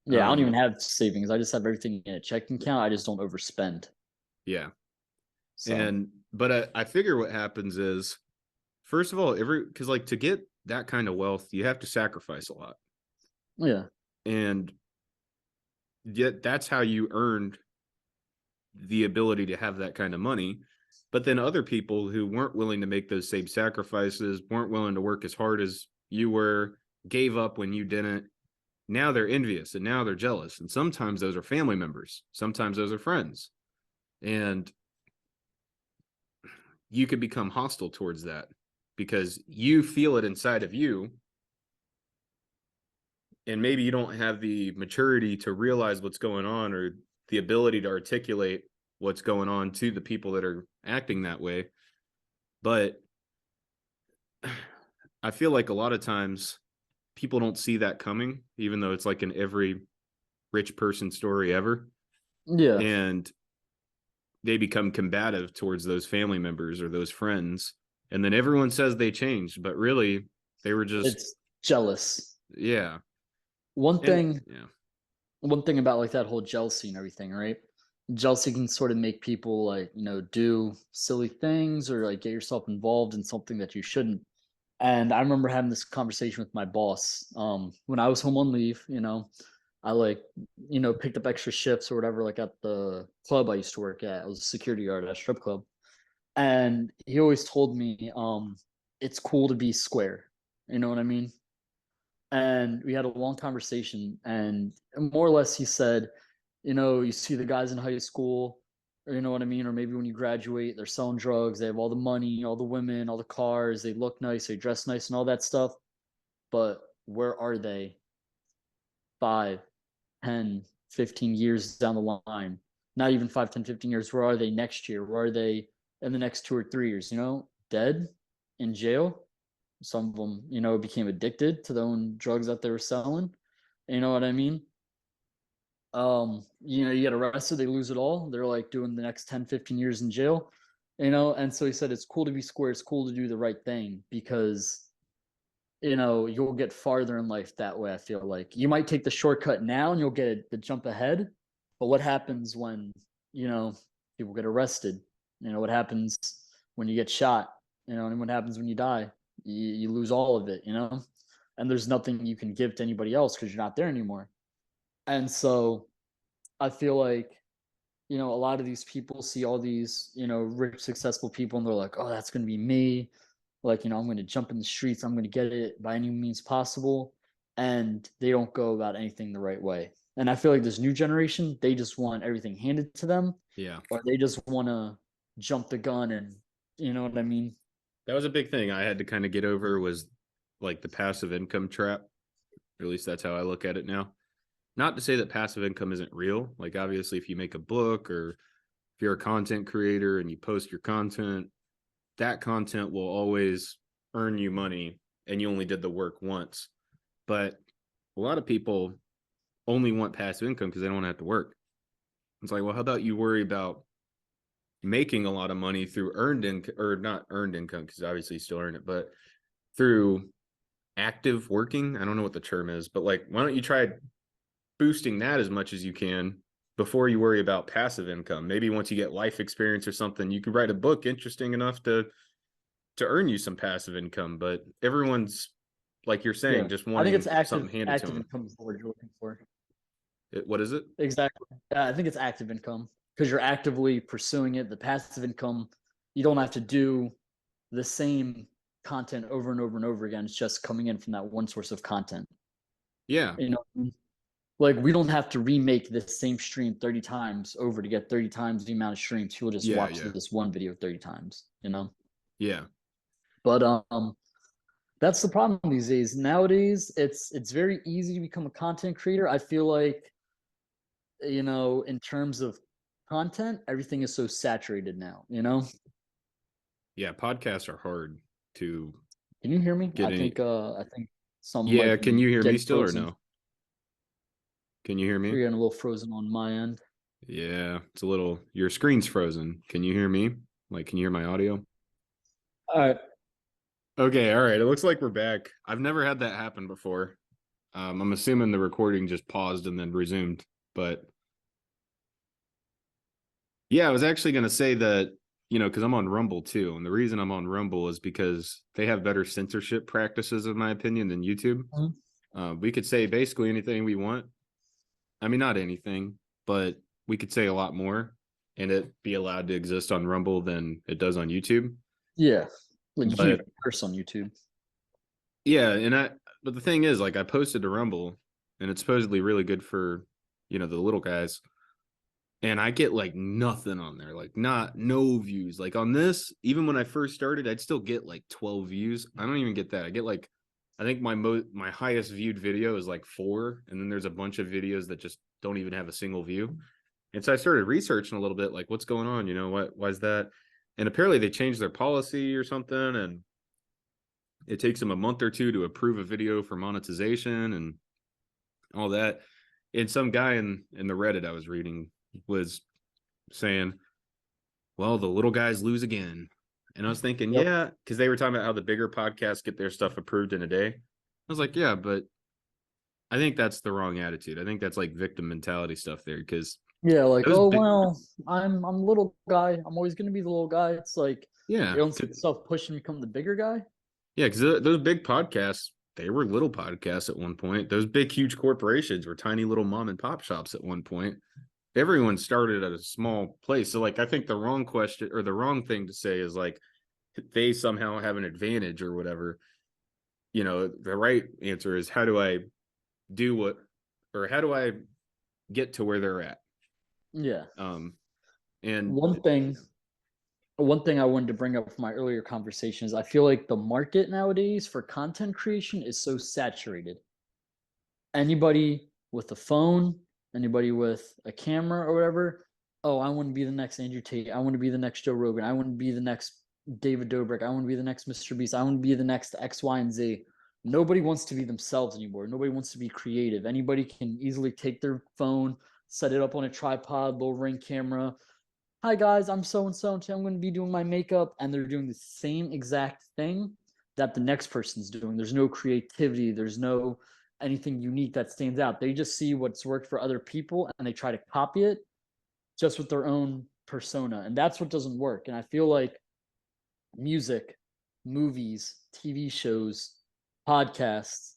B: Yeah, I don't even
A: Um,
B: have savings. I just have everything in a checking account. I just don't overspend.
A: yeah.
B: So
A: And but I figure what happens is, first of all, because like to get that kind of wealth, you have to sacrifice a lot.
B: yeah.
A: And yet that's how you earned the ability to have that kind of money. But then other people who weren't willing to make those same sacrifices, weren't willing to work as hard as you were, gave up when you didn't. Now they're envious and now they're jealous. And sometimes those are family members, sometimes those are friends. And you could become hostile towards that because you feel it inside of you. And maybe you don't have the maturity to realize what's going on or the ability to articulate what's going on to the people that are acting that way. But I feel like a lot of times people don't see that coming, even though it's like in every rich person story ever.
B: Yeah.
A: And they become combative towards those family members or those friends. And then everyone says they changed, but really they were just,
B: It's jealous.
A: yeah.
B: One
A: And
B: thing
A: yeah.
B: one thing about like that whole jealousy and everything, right? Jealousy can sort of make people like, do silly things or like get yourself involved in something that you shouldn't. And I remember having this conversation with my boss when I was home on leave, I like, picked up extra shifts or whatever, like at the club I used to work at. I was a security guard at a strip club. And he always told me, it's cool to be square. You know what I mean? And we had a long conversation and more or less he said, you see the guys in high school, or you know what I mean, or maybe when you graduate, they're selling drugs, they have all the money, all the women, all the cars, they look nice, they dress nice and all that stuff. But where are they 5, 10, 15 years down the line? Not even 5, 10, 15 years. Where are they next year? Where are they in the next 2 or 3 years? Dead, in jail. Some of them, became addicted to their own drugs that they were selling. You know what I mean? You get arrested, they lose it all. They're like doing the next 10, 15 years in jail, and so he said it's cool to be square, it's cool to do the right thing because you'll get farther in life that way. I feel like you might take the shortcut now and you'll get the jump ahead, but what happens when people get arrested? What happens when you get shot? And what happens when you die? You lose all of it, and there's nothing you can give to anybody else because you're not there anymore. And so I feel like a lot of these people see all these rich successful people and they're like, oh, that's going to be me. Like, I'm going to jump in the streets, I'm going to get it by any means possible, and they don't go about anything the right way. And I feel like this new generation, they just want everything handed to them.
A: Yeah.
B: Or they just want to jump the gun, and you know what I mean?
A: That was a big thing I had to kind of get over, was like the passive income trap. Or at least that's how I look at it now. Not to say that passive income isn't real. Like, obviously, if you make a book or if you're a content creator and you post your content, that content will always earn you money and you only did the work once. But a lot of people only want passive income because they don't want to have to work. It's like, well, how about you worry about making a lot of money through earned income, or not earned income, because obviously you still earn it, but through active working. I don't know what the term is, but like, why don't you try boosting that as much as you can before you worry about passive income? Maybe once you get life experience or something, you could write a book interesting enough to earn you some passive income. But everyone's, like you're saying,
B: Yeah.
A: just
B: I think
A: wanting
B: it's active
A: something handed to
B: active
A: them.
B: income is the word you're looking for.
A: What is it?
B: Exactly. I think it's active income because you're actively pursuing it. The passive income, you don't have to do the same content over and over and over again. It's just coming in from that one source of content.
A: Yeah.
B: Like we don't have to remake this same stream 30 times over to get 30 times the amount of streams. People just
A: Yeah.
B: watch
A: Yeah.
B: this one video 30 times.
A: Yeah.
B: But that's the problem these days. Nowadays, it's very easy to become a content creator. I feel like in terms of content, everything is so saturated now.
A: Yeah. Podcasts are hard to
B: Can you hear me?
A: get any.
B: I think some
A: Yeah.
B: might
A: Can
B: be
A: you hear me
B: getting
A: still or
B: frozen.
A: no? Can you hear me?
B: We're getting a little frozen on my end.
A: Yeah. It's a little, your screen's frozen. Can you hear me? Like, can you hear my audio?
B: All right.
A: Okay. All right. It looks like we're back. I've never had that happen before. I'm assuming the recording just paused and then resumed, but yeah, I was actually going to say that, because I'm on Rumble too. And the reason I'm on Rumble is because they have better censorship practices, in my opinion, than YouTube. We could say basically anything we want. I mean, not anything, but we could say a lot more and it be allowed to exist on Rumble than it does on YouTube.
B: Yeah. Like you can't
A: But
B: even curse on YouTube.
A: yeah, but the thing is, like, I posted to Rumble and it's supposedly really good for, the little guys. And I get like nothing on there, like no views. Like on this, even when I first started, I'd still get like 12 views. I don't even get that. I get like, I think my highest viewed video is like 4, and then there's a bunch of videos that just don't even have a single view. And so I started researching a little bit, like what's going on, why is that? And apparently they changed their policy or something, and it takes them a month or two to approve a video for monetization and all that. And some guy in the Reddit I was reading was saying, well, the little guys lose again. And I was thinking,
B: Yep.
A: yeah, because they were talking about how the bigger podcasts get their stuff approved in a day. I was like, yeah, but I think that's the wrong attitude. I think that's like victim mentality stuff there, because
B: Yeah, like,
A: those
B: oh
A: big,
B: well, I'm a little guy. I'm always gonna be the little guy. It's like
A: yeah,
B: you don't see yourself push and become the bigger guy.
A: yeah, because those big podcasts, they were little podcasts at one point. Those big, huge corporations were tiny little mom and pop shops at one point. Everyone started at a small place. So, like, I think the wrong question or the wrong thing to say is like they somehow have an advantage or whatever. The right answer is, how do I do what, or how do I get to where they're at?
B: Yeah.
A: And
B: One thing one thing I wanted to bring up from my earlier conversation is I feel like the market nowadays for content creation is so saturated. Anybody with a phone, anybody with a camera or whatever, oh, I want to be the next Andrew Tate. I want to be the next Joe Rogan. I want to be the next David Dobrik. I want to be the next Mr. Beast. I want to be the next X, Y, and Z. Nobody wants to be themselves anymore. Nobody wants to be creative. Anybody can easily take their phone, set it up on a tripod, little ring camera. Hi guys, I'm so and so, and I'm going to be doing my makeup, and they're doing the same exact thing that the next person's doing. There's no creativity. There's no anything unique that stands out. They just see what's worked for other people and they try to copy it just with their own persona. And that's what doesn't work. And I feel like music, movies, TV shows, podcasts,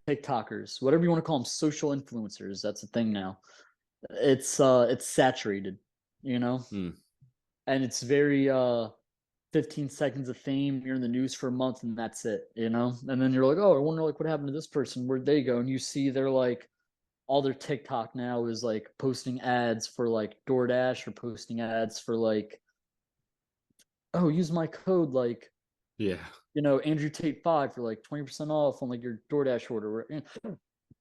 B: TikTokers, whatever you want to call them, social influencers, that's a thing now. It's saturated, you know?
A: Hmm.
B: And it's very 15 seconds of fame, you're in the news for a month and that's it, you know? And then you're like, oh, I wonder like what happened to this person, where'd they go? And you see they're like all their TikTok now is like posting ads for like DoorDash or posting ads for like, oh, use my code like,
A: Yeah.
B: you know, Andrew Tate 5 for like 20% off on like your DoorDash order.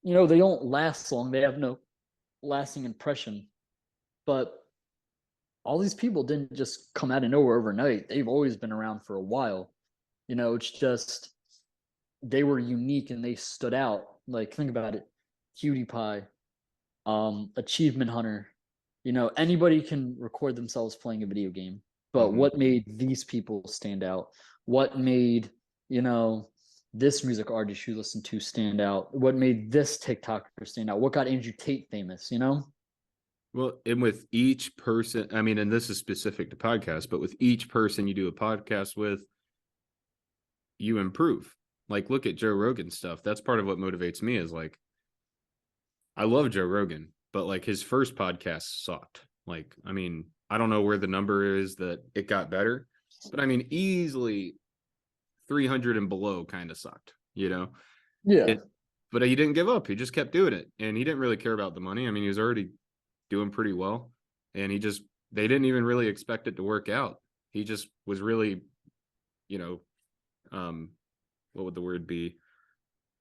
B: You know, they don't last long. They have no lasting impression. But all these people didn't just come out of nowhere overnight. They've always been around for a while. You know, it's just they were unique and they stood out. Like, think about it. PewDiePie, Achievement Hunter. You know, anybody can record themselves playing a video game. But
A: Hmm.
B: what made these people stand out? What made, you know, this music artist you listen to stand out? What made this TikToker stand out? What got Andrew Tate famous, you know?
A: Well, and with each person, I mean, and this is specific to podcasts, but with each person you do a podcast with, you improve. Like, look at Joe Rogan stuff. That's part of what motivates me is like, I love Joe Rogan, but like his first podcast sucked. Like, I mean, I don't know where the number is that it got better, but I mean, easily 300 and below kind of sucked, you know?
B: Yeah,
A: It, but he didn't give up. He just kept doing it. And he didn't really care about the money. I mean, he was already doing pretty well. And they didn't even really expect it to work out. He just was really, you know, what would the word be?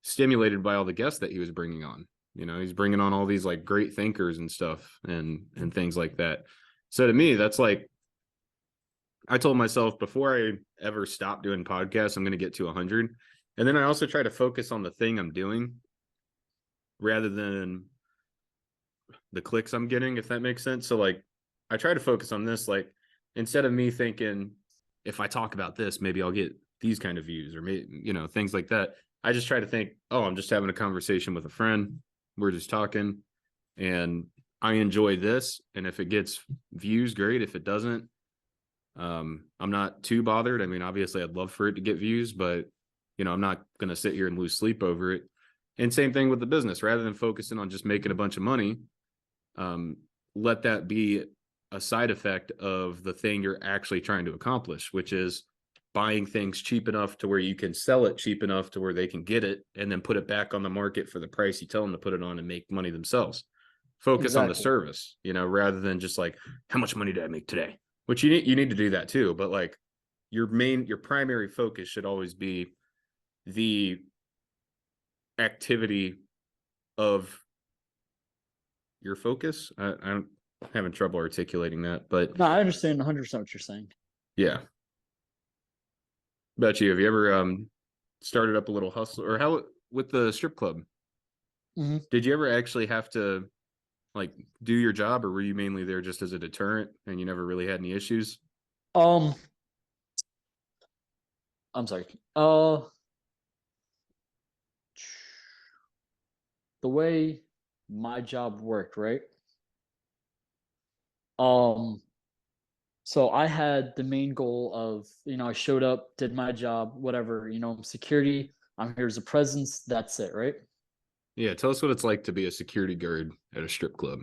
A: Stimulated by all the guests that he was bringing on. You know, he's bringing on all these like great thinkers and stuff and things like that. So to me, that's like, I told myself before I ever stop doing podcasts, I'm going to get to 100. And then I also try to focus on the thing I'm doing rather than the clicks I'm getting, if that makes sense. So like I try to focus on this, like instead of me thinking if I talk about this, maybe I'll get these kind of views or maybe, you know, things like that. I just try to think, oh, I'm just having a conversation with a friend. We're just talking and I enjoy this. And if it gets views, great. If it doesn't, I'm not too bothered. I mean, obviously I'd love for it to get views, but you know, I'm not going to sit here and lose sleep over it. And same thing with the business, rather than focusing on just making a bunch of money, let that be a side effect of the thing you're actually trying to accomplish, which is buying things cheap enough to where you can sell it cheap enough to where they can get it and then put it back on the market for the price you tell them to put it on and make money themselves. Focus on the
B: exactly.
A: service, you know, rather than just like, how much money did I make today? Which you need to do that too. But like your primary focus should always be the activity of your focus. I'm having trouble articulating that, but
B: No, I understand 100% what you're saying.
A: yeah. Bet you, have you ever started up a little hustle or how with the strip club?
B: Mm-hmm.
A: Did you ever actually have to like do your job or were you mainly there just as a deterrent and you never really had any issues?
B: Um, I'm sorry. The way my job worked, right? Um, so I had the main goal of, you know, I showed up, did my job, whatever, you know, security, I'm here as a presence, that's it, right?
A: Yeah, tell us what it's like to be a security guard at a strip club.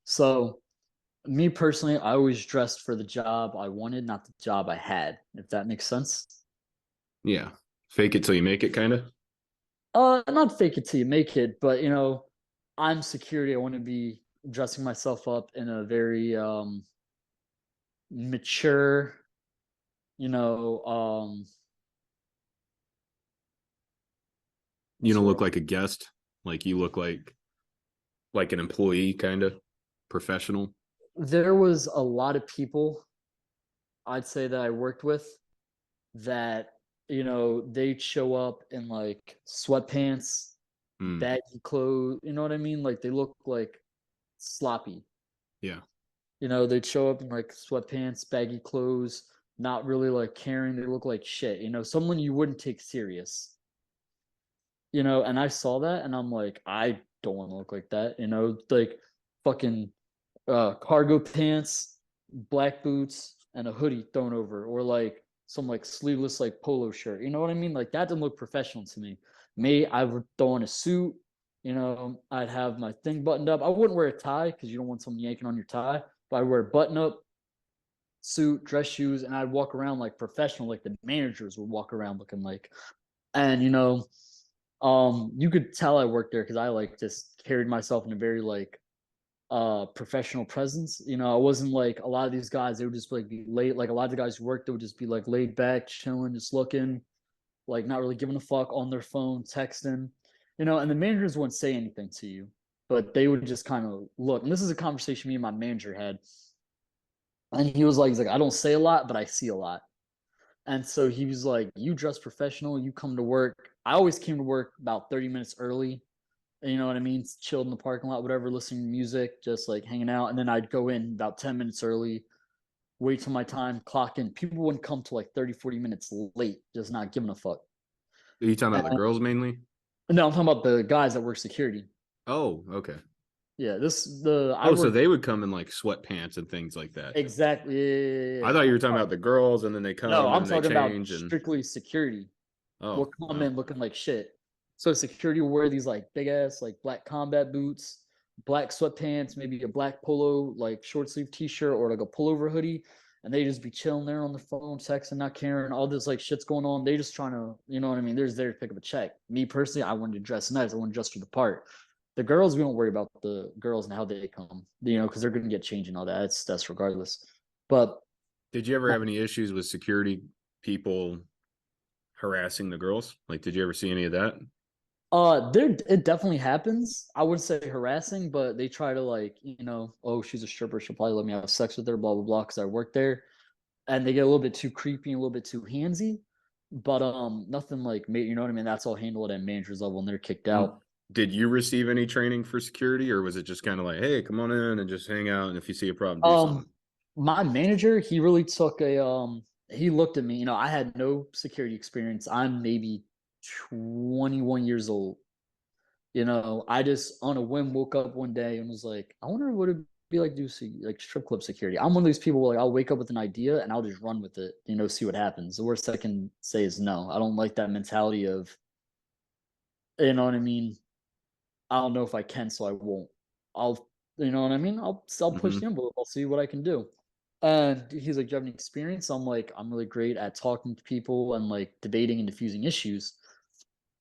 B: So me personally, I always dressed for the job I wanted, not the job I had, if that makes sense.
A: Yeah. Fake it till you make it kind of.
B: Not fake it till you make it, but you know, I'm security. I want to be dressing myself up in a very mature, you know,
A: You
B: what's the
A: don't
B: word?
A: look like a guest. Like you look like an employee, kind of professional.
B: There was a lot of people I'd say that I worked with that, they'd show up in like sweatpants,
A: Mm,
B: baggy clothes, you know what I mean? Like they look like sloppy.
A: yeah.
B: They'd show up in like sweatpants, baggy clothes, not really like caring. They look like shit, someone you wouldn't take serious. And I saw that and I'm like, I don't want to look like that, like fucking cargo pants, black boots, and a hoodie thrown over, or like some like sleeveless like polo shirt. You know what I mean? Like that didn't look professional to me. Me, I would throw on a suit. I'd have my thing buttoned up. I wouldn't wear a tie because you don't want someone yanking on your tie. But I wear a button up suit, dress shoes, and I'd walk around like professional, like the managers would walk around looking like. And you could tell I worked there because I like just carried myself in a very like professional presence. I wasn't like a lot of these guys, they would just like be late. Like a lot of the guys who worked, they would just be like laid back, chilling, just looking, like not really giving a fuck on their phone, texting, and the managers wouldn't say anything to you, but they would just kind of look. And this is a conversation me and my manager had. And he's like, I don't say a lot, but I see a lot. And so he was like, you dress professional, you come to work. I always came to work about 30 minutes early. You know what I mean? Chilled in the parking lot, whatever, listening to music, just like hanging out. And then I'd go in about 10 minutes early, wait till my time, clock in. People wouldn't come to like 30, 40 minutes late, just not giving a fuck.
A: Are you talking about the
B: And,
A: girls mainly?
B: no, I'm talking about the guys that work security.
A: Oh, okay.
B: Yeah, I
A: Oh, so
B: worked
A: they would come in like sweatpants and things like that.
B: exactly. Yeah,
A: I
B: yeah.
A: thought you were talking about the girls, and then they
B: No,
A: come and
B: I'm
A: then they
B: talking about
A: change and
B: strictly security.
A: oh
B: Will come
A: wow.
B: in looking like shit. So security will wear these like big ass like black combat boots, black sweatpants, maybe a black polo like short sleeve t-shirt or like a pullover hoodie, and they just be chilling there on the phone, texting, not caring. All this like shit's going on. They just trying to, you know what I mean? They're just there to pick up a check. Me personally, I wanted to dress nice. I want to dress for the part. The girls, we don't worry about the girls and how they come, because they're gonna get changed and all that. That's regardless. But
A: Did you ever have any issues with security people harassing the girls? Like, did you ever see any of that?
B: there it definitely happens. I wouldn't say harassing, but they try to like, oh, she's a stripper, she'll probably let me have sex with her, blah blah blah, because I work there, and they get a little bit too creepy, and a little bit too handsy. But nothing like me, you know what I mean? That's all handled at manager's level, and they're kicked
A: And
B: out.
A: did you receive any training for security, or was it just kind of like, hey, come on in and just hang out, and if you see a problem, do something?
B: My manager, he really took he looked at me. I had no security experience. I'm maybe 21 years old. I just on a whim woke up one day and was like, I wonder what it'd be like to do like strip club security. I'm one of these people where, like, I'll wake up with an idea and I'll just run with it, see what happens. The worst I can say is no. I don't like that mentality of, you know what I mean? I don't know if I can, so I won't. I'll, you know what I mean? I'll push the
A: Hmm.
B: envelope. I'll see what I can do. And he's like, do you have any experience? I'm like, I'm really great at talking to people and like debating and diffusing issues.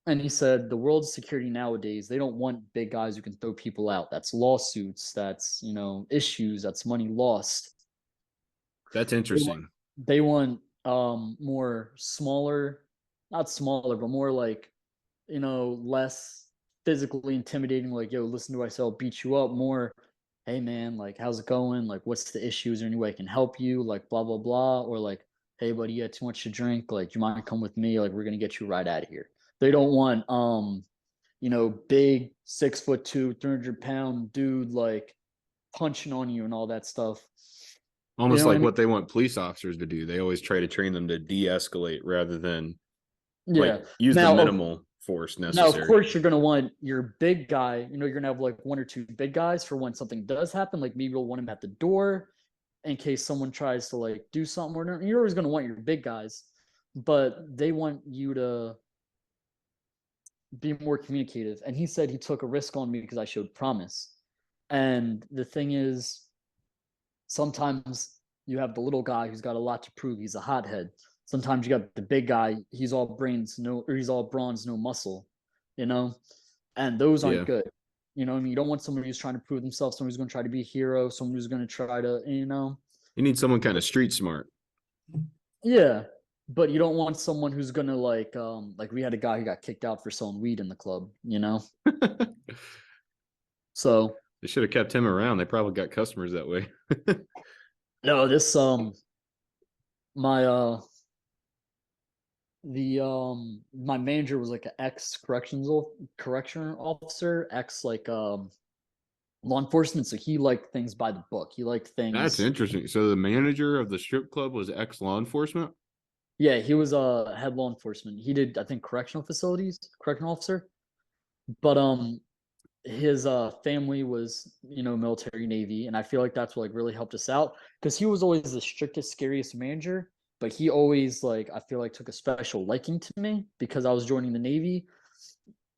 B: And he said the world's security nowadays, they don't want big guys who can throw people out. That's lawsuits, that's, issues, that's money lost.
A: That's
B: They want
A: interesting.
B: they want more smaller, not smaller, but more like, less physically intimidating, like, yo, listen to myself, I'll beat you up, more, hey man, like how's it going? Like what's the issue? Is there any way I can help you? Like blah blah blah. Or like, hey buddy, you had too much to drink, like do you mind come with me? Like we're gonna get you right out of here. They don't want big 6'2", 300-pound dude like punching on you and all that stuff. You
A: Almost
B: know what I
A: like
B: mean?
A: what they want police officers to do. They always try to train them to de-escalate rather than like
B: Yeah.
A: use the
B: Now,
A: minimal force
B: of
A: necessary.
B: course, you're gonna want your big guy. You're gonna have like one or two big guys for when something does happen. Like maybe you'll want him at the door in case someone tries to like do something. Or you're always gonna want your big guys, but they want you to be more communicative. And he said he took a risk on me because I showed promise. And the thing is, sometimes you have the little guy who's got a lot to prove. He's a hothead. Sometimes you got the big guy. He's all brains, or he's all bronze, no muscle. You know, and those aren't
A: Yeah.
B: good. I mean, you don't want someone who's trying to prove themselves, someone who's going to try to be a hero, someone who's going to try to,
A: You need someone kind of street smart.
B: Yeah, but you don't want someone who's gonna like we had a guy who got kicked out for selling weed in the club, you know?
A: They
B: So
A: should have kept him around. They probably got customers that way.
B: no, this my the my manager was like an ex correction officer, ex like law enforcement, so he liked things by the book. He liked
A: That's
B: things.
A: interesting. So the manager of the strip club was ex law enforcement.
B: Yeah, he was a head law enforcement. He did, I think, correctional officer. But his family was, military Navy, and I feel like that's what like really helped us out because he was always the strictest, scariest manager. But he always like I feel like took a special liking to me because I was joining the Navy.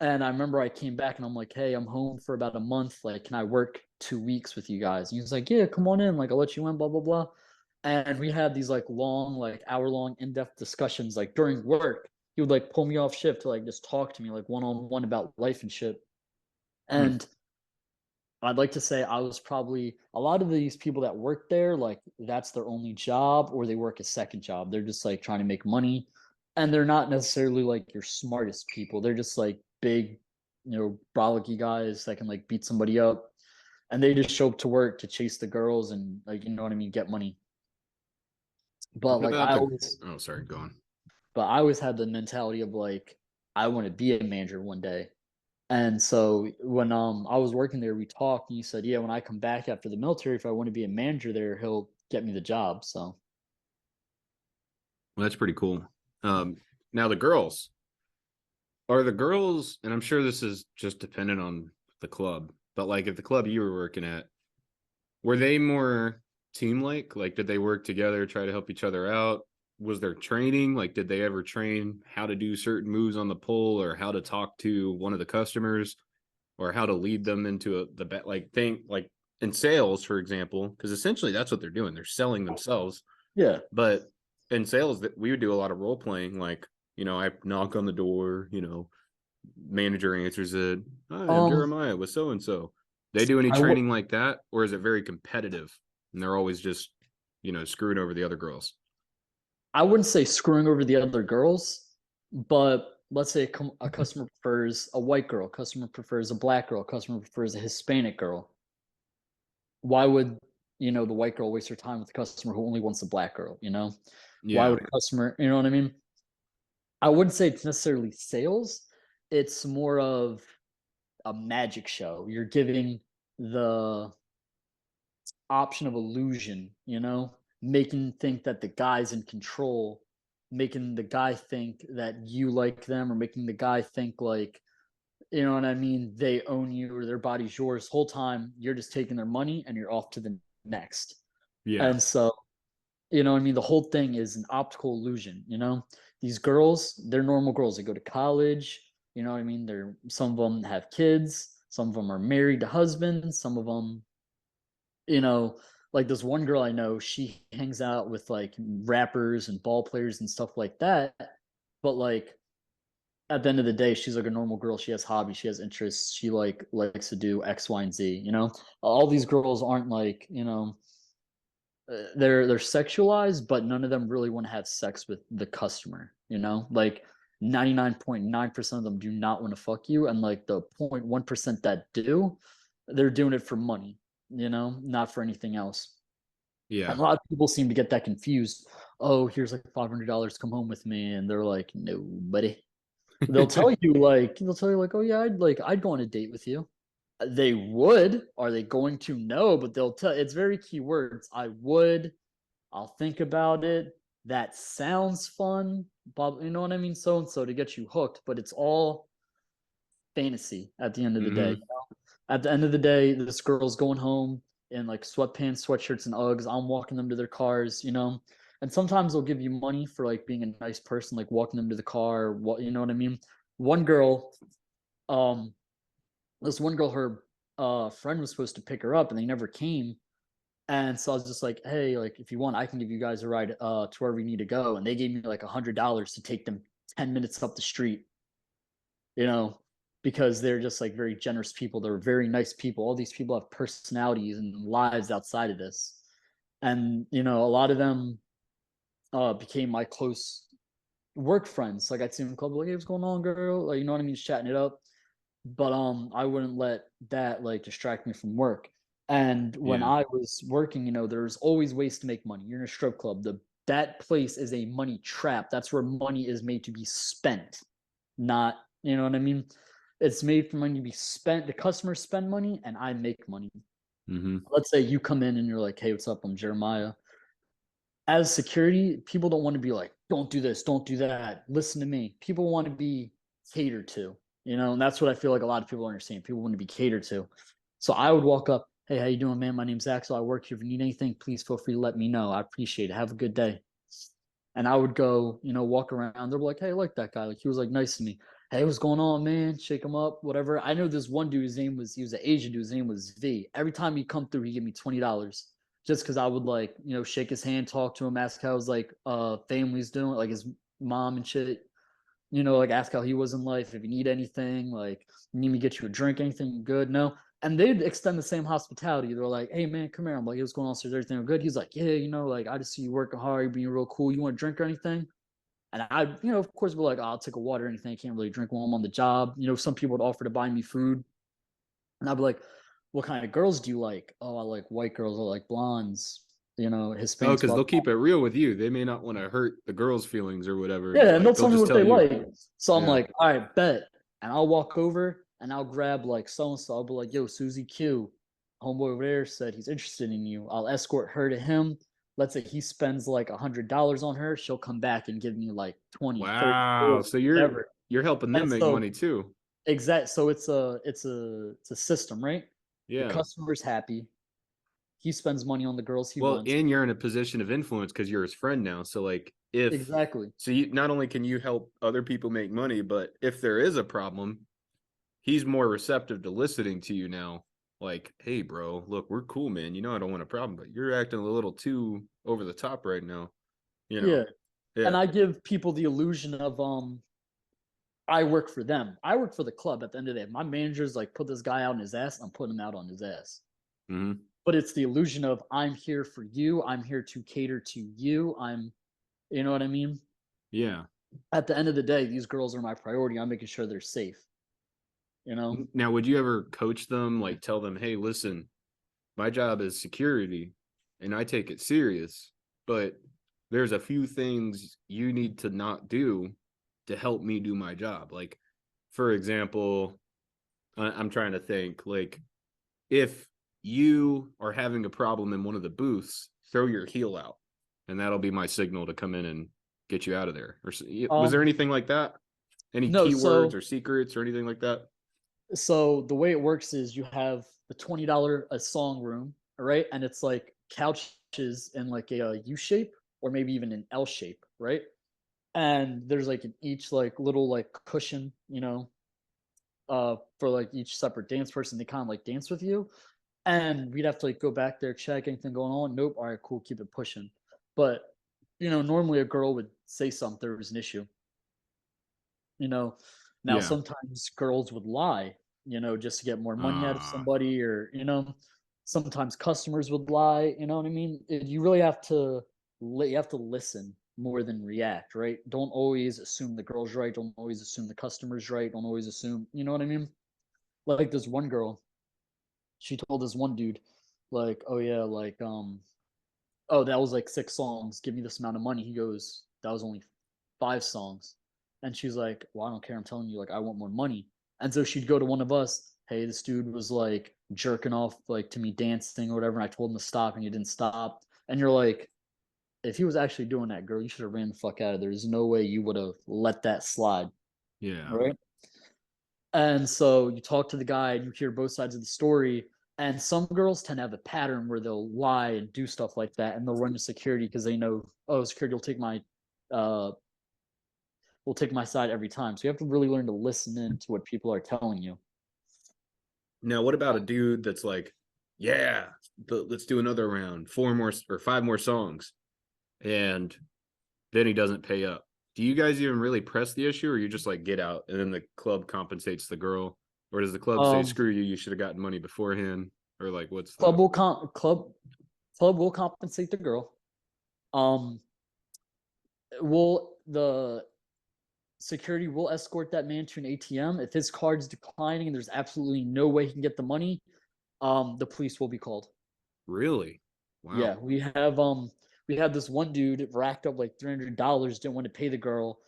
B: And I remember I came back and I'm like, hey, I'm home for about a month. Like, can I work 2 weeks with you guys? And he was like, yeah, come on in. Like, I'll let you in, blah, blah, blah. And we had these like long, like hour-long, in-depth discussions. Like during work, he would like pull me off shift to like just talk to me like one-on-one about life and shit.
A: Hmm.
B: And I'd like to say I was probably a lot of these people that work there, like that's their only job or they work a second job. They're just like trying to make money and they're not necessarily like your smartest people. They're just like big, brolicky guys that can like beat somebody up and they just show up to work to chase the girls and like, you know what I mean, get money. But
A: What
B: like
A: about the? Oh, sorry, go on.
B: I always had the mentality of like, I want to be a manager one day. And so when I was working there, we talked and he said, yeah, when I come back after the military, if I want to be a manager there, he'll get me the job. So
A: Well, that's pretty cool. Now the girls are the girls, and I'm sure this is just dependent on the club, but like if the club you were working at, were they more team like? Did they work together, try to help each other out? Was there training? Like, did they ever train how to do certain moves on the pole or how to talk to one of the customers or how to lead them into the bet like thing like in sales, for example, because essentially that's what they're doing. They're selling themselves.
B: yeah,
A: But in sales, that we would do a lot of role playing, like, I knock on the door, manager answers it. Hi, I'm
B: um,
A: Jeremiah with so and so. They do any
B: I w-
A: training like that, or is it very competitive and they're always just, screwing over the other girls?
B: I wouldn't say screwing over the other girls, but let's say a customer prefers a white girl, customer prefers a black girl, customer prefers a Hispanic girl. Why would the white girl waste her time with the customer who only wants the black girl? Why
A: Yeah.
B: would a customer? You know what I mean? I wouldn't say it's necessarily sales. It's more of a magic show. You're giving the option of illusion, making think that the guy's in control, making the guy think that you like them, or making the guy think like, you know what I mean, they own you or their body's yours. Whole time you're just taking their money and you're off to the next.
A: Yeah.
B: And so, what I mean, the whole thing is an optical illusion. These girls, they're normal girls. They go to college. You know what I mean? They're some of them have kids. Some of them are married to husbands. Some of them, you know, like this one girl I know, she hangs out with like rappers and ball players and stuff like that. But like at the end of the day, she's like a normal girl. She has hobbies, she has interests. She like likes to do X, Y, and Z. All these girls aren't like they're sexualized, but none of them really want to have sex with the customer. Like 99.9% of them do not want to fuck you, and like the 0.1% that do, they're doing it for money. Not for anything else.
A: Yeah.
B: And a lot of people seem to get that confused. Oh, here's like $500. Come home with me, and they're like, no, buddy. They'll tell you like, oh yeah, I'd go on a date with you. They would. Are they going to? No, but they'll tell. It's very key words. I would. I'll think about it. That sounds fun. Bob, you know what I mean? So and so to get you hooked, but it's all fantasy at the end of the day.
A: Hmm.
B: At the end of the day, this girl's going home in like sweatpants, sweatshirts, and Uggs. I'm walking them to their cars. And sometimes they'll give you money for like being a nice person, like walking them to the car. What you know what I mean? One girl, um, this one girl, her friend was supposed to pick her up, and they never came. And so I was just like, hey, like if you want, I can give you guys a ride to where we need to go. And they gave me like $100 to take them 10 minutes up the street, you know, because they're just like very generous people. They're very nice people. All these people have personalities and lives outside of this. And, a lot of them became my close work friends. Like I'd see them in the club, like, hey, what's going on, girl? Like, you know what I mean? Just chatting it up. But I wouldn't let that like distract me from work. And when
A: Yeah.
B: I was working, there's always ways to make money. You're in a strip club. That place is a money trap. That's where money is made to be spent, not, you know what I mean? It's made for money to be spent. The customers spend money and I make money.
A: Mm-hmm.
B: Let's say you come in and you're like, hey, what's up? I'm Jeremiah. As security, people don't want to be like, don't do this, don't do that. Listen to me. People want to be catered to, and that's what I feel like a lot of people don't understand. People want to be catered to. So I would walk up, hey, how you doing, man? My name's Axel. I work here. If you need anything, please feel free to let me know. I appreciate it. Have a good day. And I would go, walk around. They're like, hey, I like that guy. Like he was like nice to me. Hey, what's going on, man? Shake him up, whatever. I know this one dude, he was an Asian dude, his name was V. Every time he come through, he give me $20 just because I would like, shake his hand, talk to him, ask how his like family's doing, like his mom and shit, like ask how he was in life, if you need anything, like you need me to get you a drink, anything good, no. And they'd extend the same hospitality. They're like, hey man, come here. I'm like, hey, what's going on? So is everything good? He's like, yeah, like I just see you working hard, you're being real cool. You want a drink or anything? And I, of course, be like, oh, I'll take a water or anything. I can't really drink while I'm on the job. Some people would offer to buy me food. And I'd be like, what kind of girls do you like? Oh, I like white girls. I like blondes,
A: Oh,
B: Hispanics,
A: because
B: blah,
A: they'll
B: blah.
A: keep it real with you. They may not want to hurt the girl's feelings or whatever.
B: Yeah, and
A: Like
B: they'll
A: they'll
B: tell me
A: just
B: what
A: tell
B: they
A: you.
B: like. So I'm
A: Yeah.
B: like, all right, bet. And I'll walk over and I'll grab like so and so. I'll be like, yo, Susie Q, homeboy over there said he's interested in you. I'll escort her to him. Let's say he spends like $100 on her. She'll come back and give me like 20, 30,
A: Wow.
B: 40,
A: So
B: whatever.
A: you're helping them
B: And
A: make
B: so
A: money too.
B: so it's a system, right? The
A: Yeah.
B: customer's happy. He spends money on the girls he
A: Well,
B: wants.
A: and you're in a position of influence because you're his friend now. So like if
B: Exactly.
A: so you not only can you help other people make money, but if there is a problem, he's more receptive to listening to you now. Like, hey bro, look, we're cool, man. You know I don't want a problem, but you're acting a little too over the top right now. You know.
B: Yeah. And
A: Yeah.
B: I give people the illusion of I work for them. I work for the club at the end of the day. My manager's like put this guy out on his ass, I'm putting him out on his ass.
A: Mm-hmm.
B: But it's the illusion of I'm here for you. I'm here to cater to you. You know what I mean?
A: Yeah.
B: At the end of the day, these girls are my priority. I'm making sure they're safe, you know?
A: Now, would you ever coach them, like tell them, hey, listen, my job is security and I take it serious, but there's a few things you need to not do to help me do my job. Like, for example, I'm trying to think, like, if you are having a problem in one of the booths, throw your heel out, and that'll be my signal to come in and get you out of there. Or was there
B: Um,
A: anything like that? Any
B: no,
A: keywords or secrets or anything like that?
B: so the way it works is you have the $20 a song room, right? And it's like couches in like a U shape or maybe even an L shape, right? And there's like in each like little like cushion, for like each separate dance person. They kind of like dance with you, and we'd have to like go back there, check anything going on. Nope. All right, cool, keep it pushing. But normally a girl would say something, there was an issue. you know Now
A: Yeah.
B: sometimes girls would lie, just to get more money out of
A: Uh,
B: somebody, or sometimes customers would lie. You know what I mean? You really have to listen more than react, right? Don't always assume the girl's right, don't always assume the customer's right, don't always assume, you know what I mean? Like this one girl, she told this one dude, like, oh yeah, like, oh, that was like 6 songs, give me this amount of money. He goes, that was only 5 songs. And she's like, well, I don't care, I'm telling you, like, I want more money. And so she'd go to one of us, hey, this dude was like jerking off like to me dancing or whatever, and I told him to stop and he didn't stop. And you're like, if he was actually doing that, girl, you should have ran the fuck out of there. There's no way you would have let that slide.
A: yeah.
B: Right. And so you talk to the guy and you hear both sides of the story. And some girls tend to have a pattern where they'll lie and do stuff like that, and they'll run to security because they know, oh, security uh will take my side every time. So you have to really learn to listen in to what people are telling you.
A: Now, what about a dude that's like, yeah, let's do another round, 4 more or 5 more songs, and then he doesn't pay up? Do you guys even really press the issue, or you just like get out and then the club compensates the girl, or does the club say,
B: Um,
A: screw you, you should have gotten money beforehand, or like what's
B: club
A: the?
B: will com- club club will compensate the girl. Um, the security will escort that man to an ATM. If his card's declining and there's absolutely no way he can get the money, the police will be called.
A: Really?
B: Yeah,
A: Wow.
B: we had this one dude racked up like $300, didn't want to pay the girl,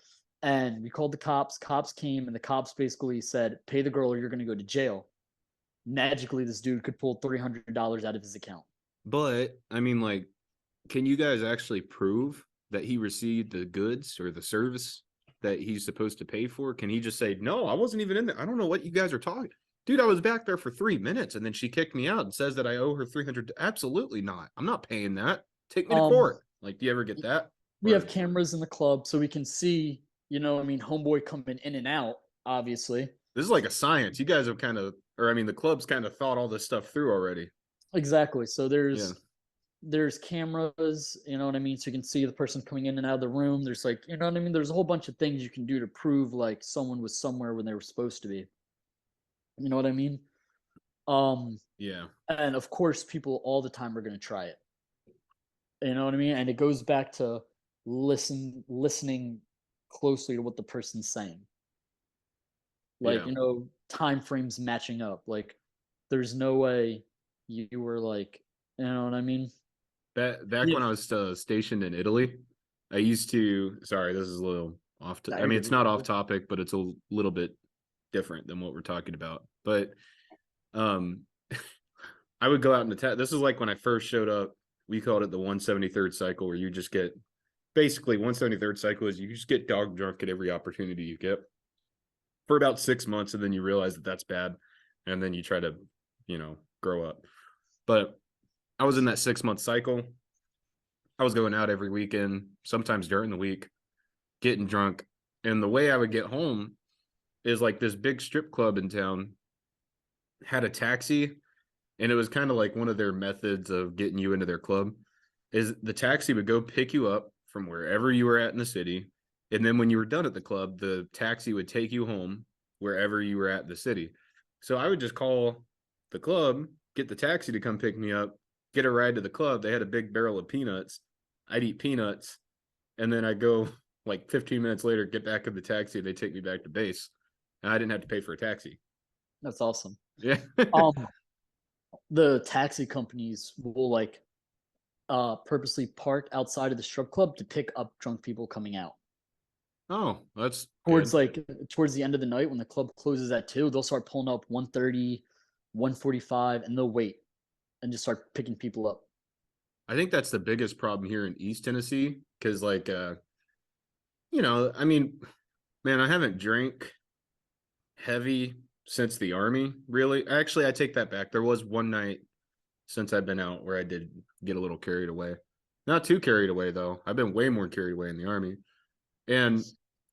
B: and we called the cops. Cops came, and the cops basically said, "Pay the girl, or you're going to go to jail." Magically, this dude could pull $300 out of his account.
A: But I mean, like, can you guys actually prove that he received the goods or the service that he's supposed to pay for? Can he just say, no, I wasn't even in there? I don't know what you guys are talking. Dude, I was back there for 3 minutes and then she kicked me out and says that I owe her 300. Absolutely not. I'm not paying that. Take me to
B: Um,
A: court. Like, do you ever get that?
B: we have
A: Or
B: cameras in the club, so we can see, I mean, homeboy coming in and out. Obviously,
A: this is like a science. You guys have kind of, or I mean, the club's kind of thought all this stuff through already.
B: exactly. So
A: Yeah.
B: there's cameras, you know what I mean? So you can see the person coming in and out of the room. There's like, you know what I mean? There's a whole bunch of things you can do to prove like someone was somewhere when they were supposed to be. You know what I mean? Um,
A: Yeah.
B: and of course, people all the time are going to try it. You know what I mean? And it goes back to listening closely to what the person's saying. Like,
A: Yeah.
B: time frames matching up. Like, there's no way you were like, you know what I mean?
A: Back
B: Yeah.
A: when I was stationed in Italy, I used to. Sorry, this is a little off.
B: Nah,
A: I
B: you're
A: mean,
B: good.
A: it's
B: You're
A: not
B: good.
A: off topic, but it's a little bit different than what we're talking about. But um, I would go out and attack. This is like when I first showed up. We called it the 173rd cycle, where you just get basically 173rd cycle is you just get dog drunk at every opportunity you get for about 6 months, and then you realize that that's bad, and then you try to, grow up. But I was in that 6 month cycle. I was going out every weekend, sometimes during the week, getting drunk. And the way I would get home is like this big strip club in town had a taxi, and it was kind of like one of their methods of getting you into their club is the taxi would go pick you up from wherever you were at in the city. And then when you were done at the club, the taxi would take you home wherever you were at in the city. So I would just call the club, get the taxi to come pick me up, get a ride to the club. They had a big barrel of peanuts. I'd eat peanuts, and then I'd go like 15 minutes later, get back in the taxi. They take me back to base, and I didn't have to pay for a taxi.
B: That's awesome.
A: Yeah.
B: Um, the taxi companies will like purposely park outside of the strip club to pick up drunk people coming out.
A: Oh, that's
B: Towards
A: good.
B: like towards the end of the night when the club closes at 2, they'll start pulling up 1:30, 1:45, and they'll wait and just start picking people up.
A: I think that's the biggest problem here in East Tennessee because, like, I mean, man, I haven't drank heavy since the army. Really, actually, I take that back. There was one night since I've been out where I did get a little carried away. Not too carried away though. I've been way more carried away in the army, and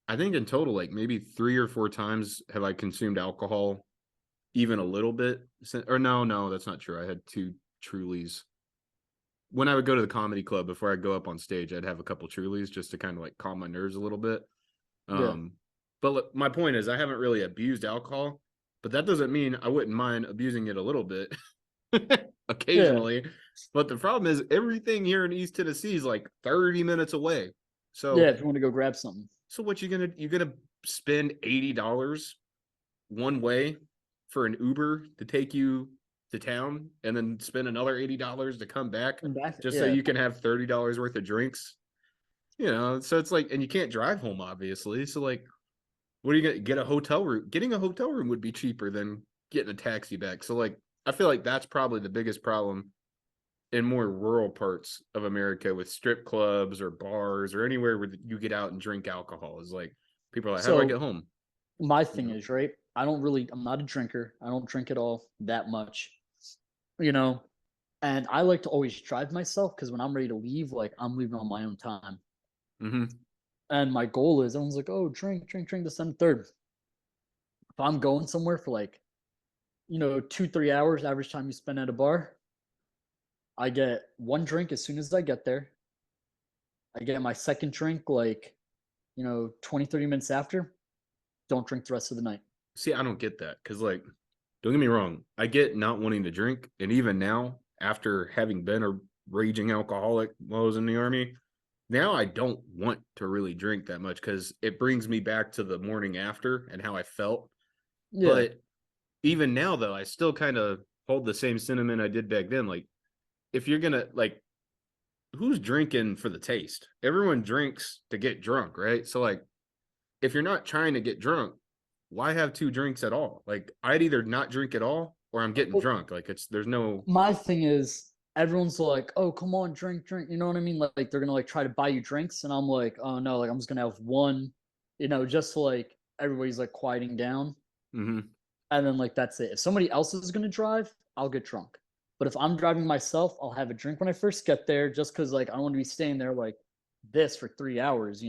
A: I think in total, like maybe 3 or 4 times have I consumed alcohol, even a little bit. Or no, that's not true. I had 2 Trulies when I would go to the comedy club before I go up on stage. I'd have a couple Trulies just to kind of like calm my nerves a little bit.
B: Yeah.
A: Um, but my point is, I haven't really abused alcohol, but that doesn't mean I wouldn't mind abusing it a little bit
B: Yeah.
A: occasionally. But the problem is, everything here in East Tennessee is like 30 minutes away.
B: Yeah,
A: So,
B: if you want to go grab something.
A: so what you gonna spend $80 one way for an Uber to take you to town, and then spend another $80 to come back
B: And back,
A: just so
B: yeah.
A: you can have $30 worth of drinks. So it's like, and you can't drive home, obviously. So like, what are you gonna get a hotel room? Getting a hotel room would be cheaper than getting a taxi back. So like, I feel like that's probably the biggest problem in more rural parts of America with strip clubs or bars or anywhere where you get out and drink alcohol. Is like, people are like, how do I
B: So
A: get home?
B: my
A: You
B: thing
A: know?
B: is, right, I'm not a drinker. I don't drink at all that much, you know, and I like to always drive myself because when I'm ready to leave, like I'm leaving on my own time.
A: Mm-hmm.
B: And my goal is everyone's like, oh, drink, drink, drink this and third. If I'm going somewhere for like, 2, 3 hours, average time you spend at a bar, I get one drink as soon as I get there. I get my second drink like, 20, 30 minutes after. Don't drink the rest of the night.
A: See, I don't get that because, like, don't get me wrong, I get not wanting to drink, and even now, after having been a raging alcoholic while I was in the army, now I don't want to really drink that much because it brings me back to the morning after and how I felt.
B: Yeah.
A: But even now, though, I still kind of hold the same sentiment I did back then. Like, if you're gonna like, who's drinking for the taste? Everyone drinks to get drunk, right? So like, if you're not trying to get drunk, why have two drinks at all? Like, I'd either not drink at all or I'm getting
B: Well,
A: drunk. Like, there's no.
B: my thing is everyone's like, "Oh, come on, drink, drink." You know what I mean? Like they're gonna like try to buy you drinks, and I'm like, "Oh no, like I'm just gonna have one," just so, like everybody's like quieting down,
A: Mm-hmm.
B: and then like that's it. If somebody else is gonna drive, I'll get drunk. But if I'm driving myself, I'll have a drink when I first get there, just because like I don't want to be staying there like this for 3 hours.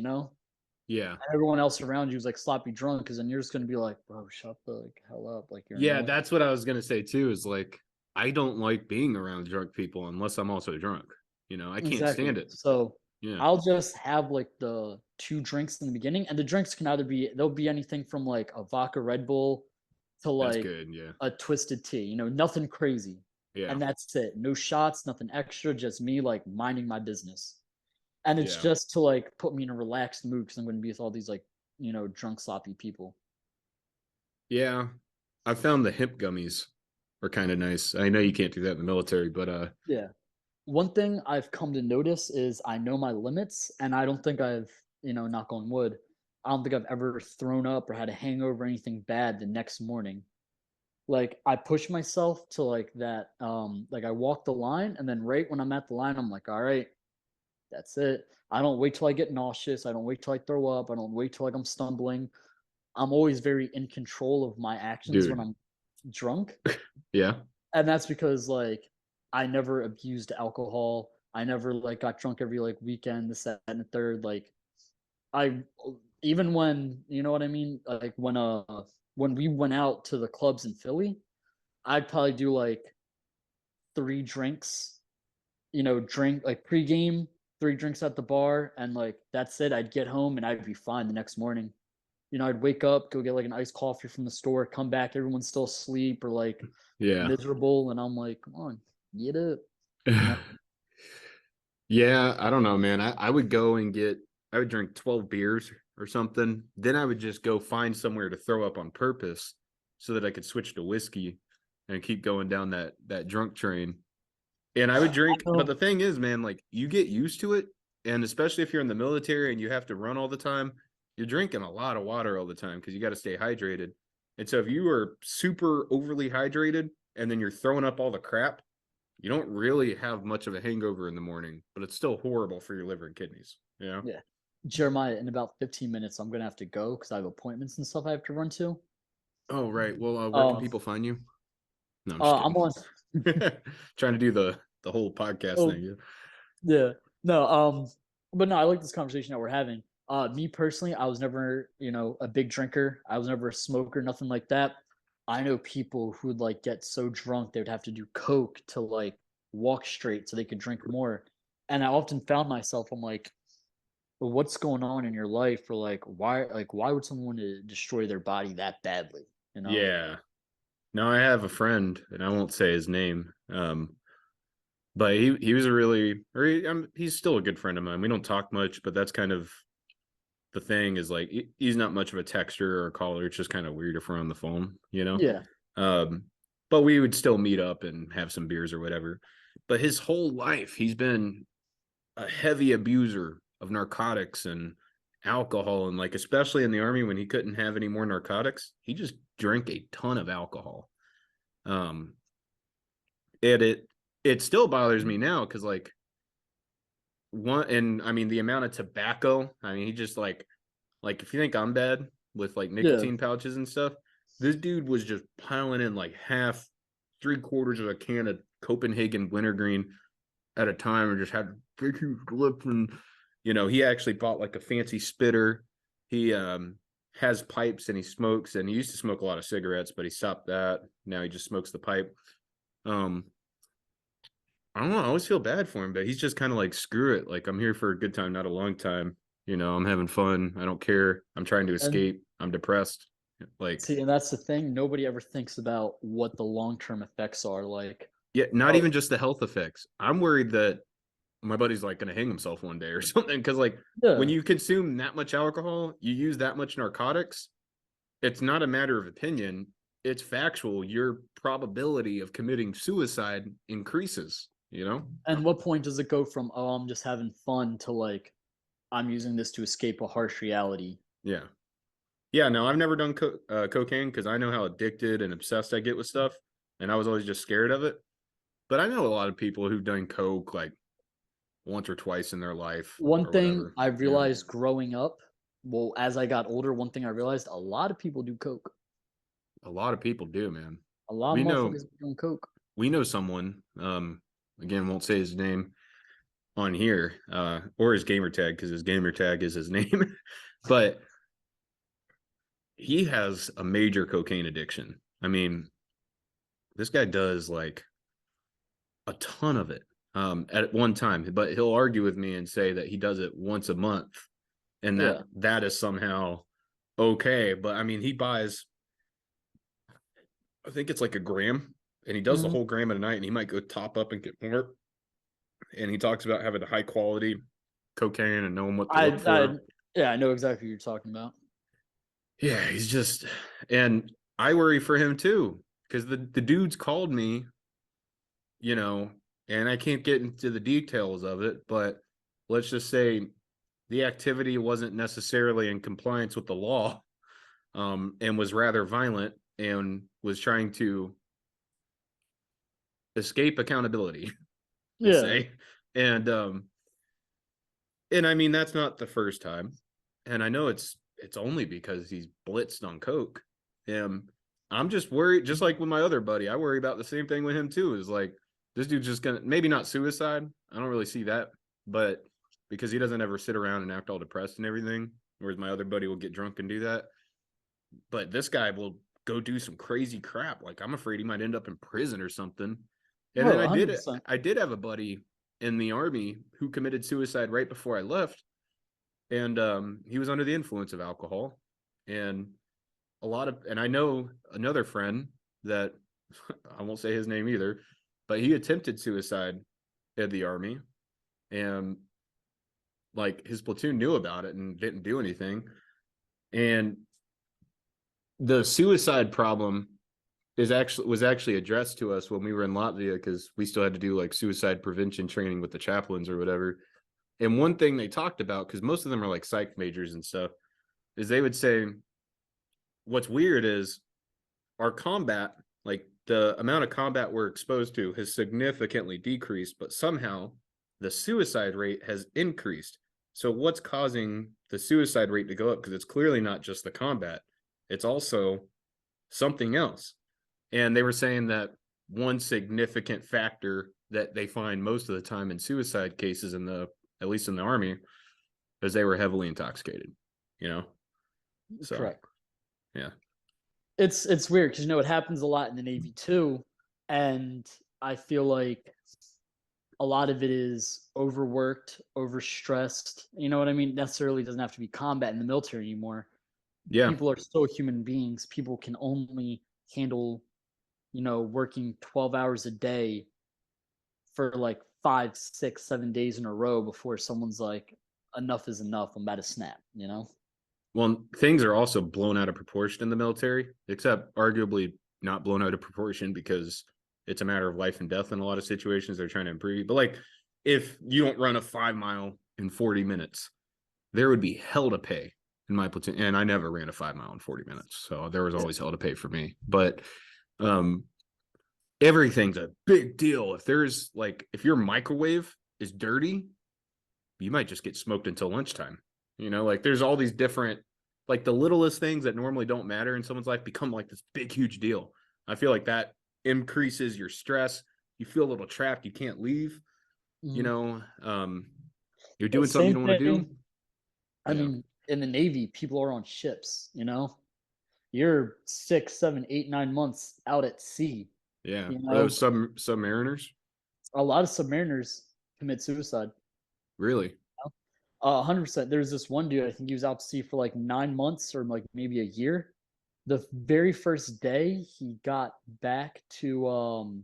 A: Yeah.
B: And everyone else around you is like sloppy drunk, because then you're just gonna be like, "Bro, shut the like hell up!" Like you're
A: Yeah,
B: annoying.
A: that's what I was gonna say too, is like I don't like being around drunk people unless I'm also drunk. I can't stand
B: Exactly.
A: it.
B: So
A: Yeah,
B: I'll just have like the two drinks in the beginning, and the drinks can either be they'll be anything from like a vodka Red Bull to
A: that's
B: like
A: good. Yeah.
B: a twisted tea, nothing crazy.
A: Yeah.
B: And that's it. No shots, nothing extra, just me like minding my business. And it's
A: Yeah.
B: just to like put me in a relaxed mood because I'm going to be with all these like, drunk, sloppy people.
A: Yeah. I found the hemp gummies are kind of nice. I know you can't do that in the military, but
B: Yeah. One thing I've come to notice is I know my limits, and I don't think I've, knock on wood, I don't think I've ever thrown up or had a hangover or anything bad the next morning. Like I push myself to like that, like I walk the line, and then right when I'm at the line, I'm like, all right, that's it. I don't wait till I get nauseous. I don't wait till I throw up. I don't wait till like I'm stumbling. I'm always very in control of my actions when
A: dude,
B: I'm drunk.
A: yeah.
B: And that's because like I never abused alcohol. I never like got drunk every like weekend, this, that, and the third. Like I even when you know what I mean, like when we went out to the clubs in Philly, I'd probably do like 3 drinks, drink like pregame, 3 drinks at the bar, and like that's it. I'd get home and I'd be fine the next morning. I'd wake up, go get like an iced coffee from the store, come back, everyone's still asleep or like
A: Yeah.
B: miserable, and I'm like, come on, get up, you know.
A: Yeah, I don't know, man. I would go and I would drink 12 beers or something. Then I would just go find somewhere to throw up on purpose so that I could switch to whiskey and keep going down that drunk train. And I would
B: I
A: drink, but
B: know.
A: the thing is, man, like you get used to it. And especially if you're in the military and you have to run all the time, you're drinking a lot of water all the time because you got to stay hydrated. And so if you are super overly hydrated and then you're throwing up all the crap, you don't really have much of a hangover in the morning, but it's still horrible for your liver and kidneys. Yeah.
B: Yeah, Jeremiah, in about 15 minutes, I'm gonna have to go because I have appointments and stuff I have to run to.
A: Oh, right. Well, where can
B: Um,
A: people find you? No, I'm just
B: I'm
A: kidding.
B: on.
A: Trying to do the whole podcast
B: Oh,
A: thing. Yeah.
B: yeah, no, but no, I like this conversation that we're having. Me personally, I was never, a big drinker. I was never a smoker, nothing like that. I know people who would like get so drunk they would have to do coke to like walk straight so they could drink more. And I often found myself, I'm like, well, what's going on in your life? Or like why would someone want to destroy their body that badly? You know?
A: Yeah. Now I have a friend, and I won't say his name. But he was a really, he's still a good friend of mine. We don't talk much, but that's kind of the thing is like he's not much of a texter or a caller. It's just kind of weird if we're on the phone.
B: Yeah.
A: Um, but we would still meet up and have some beers or whatever. But his whole life, he's been a heavy abuser of narcotics and alcohol, and like especially in the army when he couldn't have any more narcotics, he just drank a ton of alcohol. Um, and it still bothers me now because like one, and I mean the amount of tobacco. I mean he just like if you think I'm bad with like
B: Yeah.
A: nicotine pouches and stuff, this dude was just piling in like half, 3/4 of a can of Copenhagen wintergreen at a time and just had big huge lips. And he actually bought like a fancy spitter. He has pipes and he smokes, and he used to smoke a lot of cigarettes, but he stopped that. Now he just smokes the pipe. um I don't know, I always feel bad for him, but he's just kind of like, screw it, like I'm here for a good time, not a long time. I'm having fun, I don't care, I'm trying to
B: And
A: escape, I'm depressed. Like,
B: see, and that's the thing. Nobody ever thinks about what the long term effects are like.
A: yeah, not
B: Oh,
A: even just the health effects. I'm worried that my buddy's like going to hang himself one day or something. Cause like when
B: Yeah.
A: you consume that much alcohol, you use that much narcotics, it's not a matter of opinion. It's factual. Your probability of committing suicide increases, you know?
B: And what point does it go from, oh, I'm just having fun to like, I'm using this to escape a harsh reality?
A: Yeah. Yeah. No, I've never done cocaine because I know how addicted and obsessed I get with stuff. And I was always just scared of it. But I know a lot of people who've done coke like once or twice in their life
B: One
A: or
B: thing
A: whatever.
B: I
A: Yeah.
B: realized growing up, well, as I got older, one thing I realized, a lot of people do coke.
A: A lot of people do, man.
B: A lot of
A: We know
B: motherfuckers be doing coke.
A: we know someone, again, won't say his name on here, or his gamer tag because his gamer tag is his name. But he has a major cocaine addiction. I mean, this guy does like a ton of it at one time, but he'll argue with me and say that he does it once a month and
B: Yeah.
A: that is somehow okay. But I mean, he buys, I think it's like a gram, and he does the
B: Mhm.
A: whole gram in a night, and he might go top up and get more. And he talks about having a high quality cocaine and knowing what to look
B: I
A: for.
B: yeah, I know exactly what you're talking about.
A: Yeah, he's just, and I worry for him too because the dude's called me, you know, and I can't get into the details of it, but let's just say the activity wasn't necessarily in compliance with the law, and was rather violent and was trying to escape accountability, we'll
B: Yeah.
A: say. And I mean that's not the first time, and I know it's only because he's blitzed on coke. And I'm just worried, just like with my other buddy, I worry about the same thing with him too. Is like this dude's just gonna, maybe not suicide. I don't really see that, but because he doesn't ever sit around and act all depressed and everything, whereas my other buddy will get drunk and do that. But this guy will go do some crazy crap. Like I'm afraid he might end up in prison or something. And then
B: Oh,
A: I did
B: 100%.
A: I did have a buddy in the army who committed suicide right before I left, and he was under the influence of alcohol. And and I know another friend that I won't say his name either, but he attempted suicide in the army, and like his platoon knew about it and didn't do anything. And the suicide problem was actually addressed to us when we were in Latvia because we still had to do like suicide prevention training with the chaplains or whatever. And one thing they talked about, because most of them are like psych majors and stuff, is they would say what's weird is our combat, like the amount of combat we're exposed to, has significantly decreased, but somehow the suicide rate has increased. So what's causing the suicide rate to go up? Because it's clearly not just the combat, it's also something else. And they were saying that one significant factor that they find most of the time in suicide cases at least in the army, is they were heavily intoxicated, you know? So,
B: Correct.
A: yeah.
B: It's weird because you know it happens a lot in the Navy too, and I feel like a lot of it is overworked, overstressed. You know what I mean? Necessarily doesn't have to be combat in the military anymore.
A: Yeah.
B: People are still human beings. People can only handle, working 12 hours a day for like 5, 6, 7 days in a row before someone's like, enough is enough. I'm about to snap, you know?
A: Well, things are also blown out of proportion in the military, except arguably not blown out of proportion because it's a matter of life and death in a lot of situations. They're trying to improve. But like, if you don't run a 5 mile in 40 minutes, there would be hell to pay in my platoon. And I never ran a 5 mile in 40 minutes. So there was always hell to pay for me. But um, everything's a big deal. If your microwave is dirty, you might just get smoked until lunchtime. Like there's all these different, like the littlest things that normally don't matter in someone's life become like this big, huge deal. I feel like that increases your stress. You feel a little trapped. You can't leave, you
B: Mhm.
A: know, you're doing something you
B: Same
A: don't want to do.
B: thing. I
A: Yeah.
B: mean, in the Navy, people are on ships, you know? You're 6, 7, 8, 9 months out at sea,
A: Yeah.
B: you
A: Are those
B: know?
A: submariners?
B: A lot of submariners commit suicide.
A: Really?
B: 100%. There's this one dude, I think he was out to sea for like 9 months or like maybe a year. The very first day he got back to,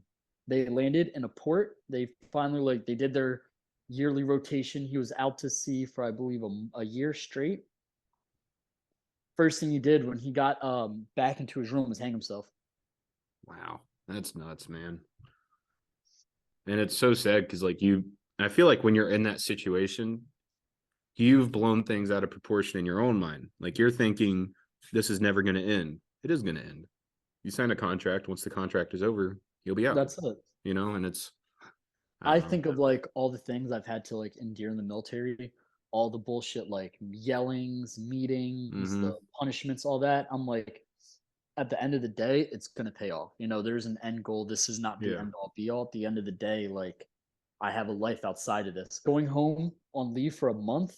B: they landed in a port. They finally, like, they did their yearly rotation. He was out to sea for, I believe, a year straight. First thing he did when he got back into his room was hang himself.
A: Wow, that's nuts, man. And it's so sad because like I feel like when you're in that situation, you've blown things out of proportion in your own mind. Like you're thinking this is never going to end. It is going to end. You sign a contract. Once the contract is over, you'll be out.
B: That's it.
A: And it's I
B: I
A: don't know.
B: think of like all the things I've had to like endure in the military, all the bullshit like yellings, meetings,
A: Mm-hmm.
B: the punishments, all that. I'm like, at the end of the day, it's gonna pay off. There's an end goal. This is not the
A: Yeah.
B: end all be all. At the end of the day, like I have a life outside of this. Going home on leave for a month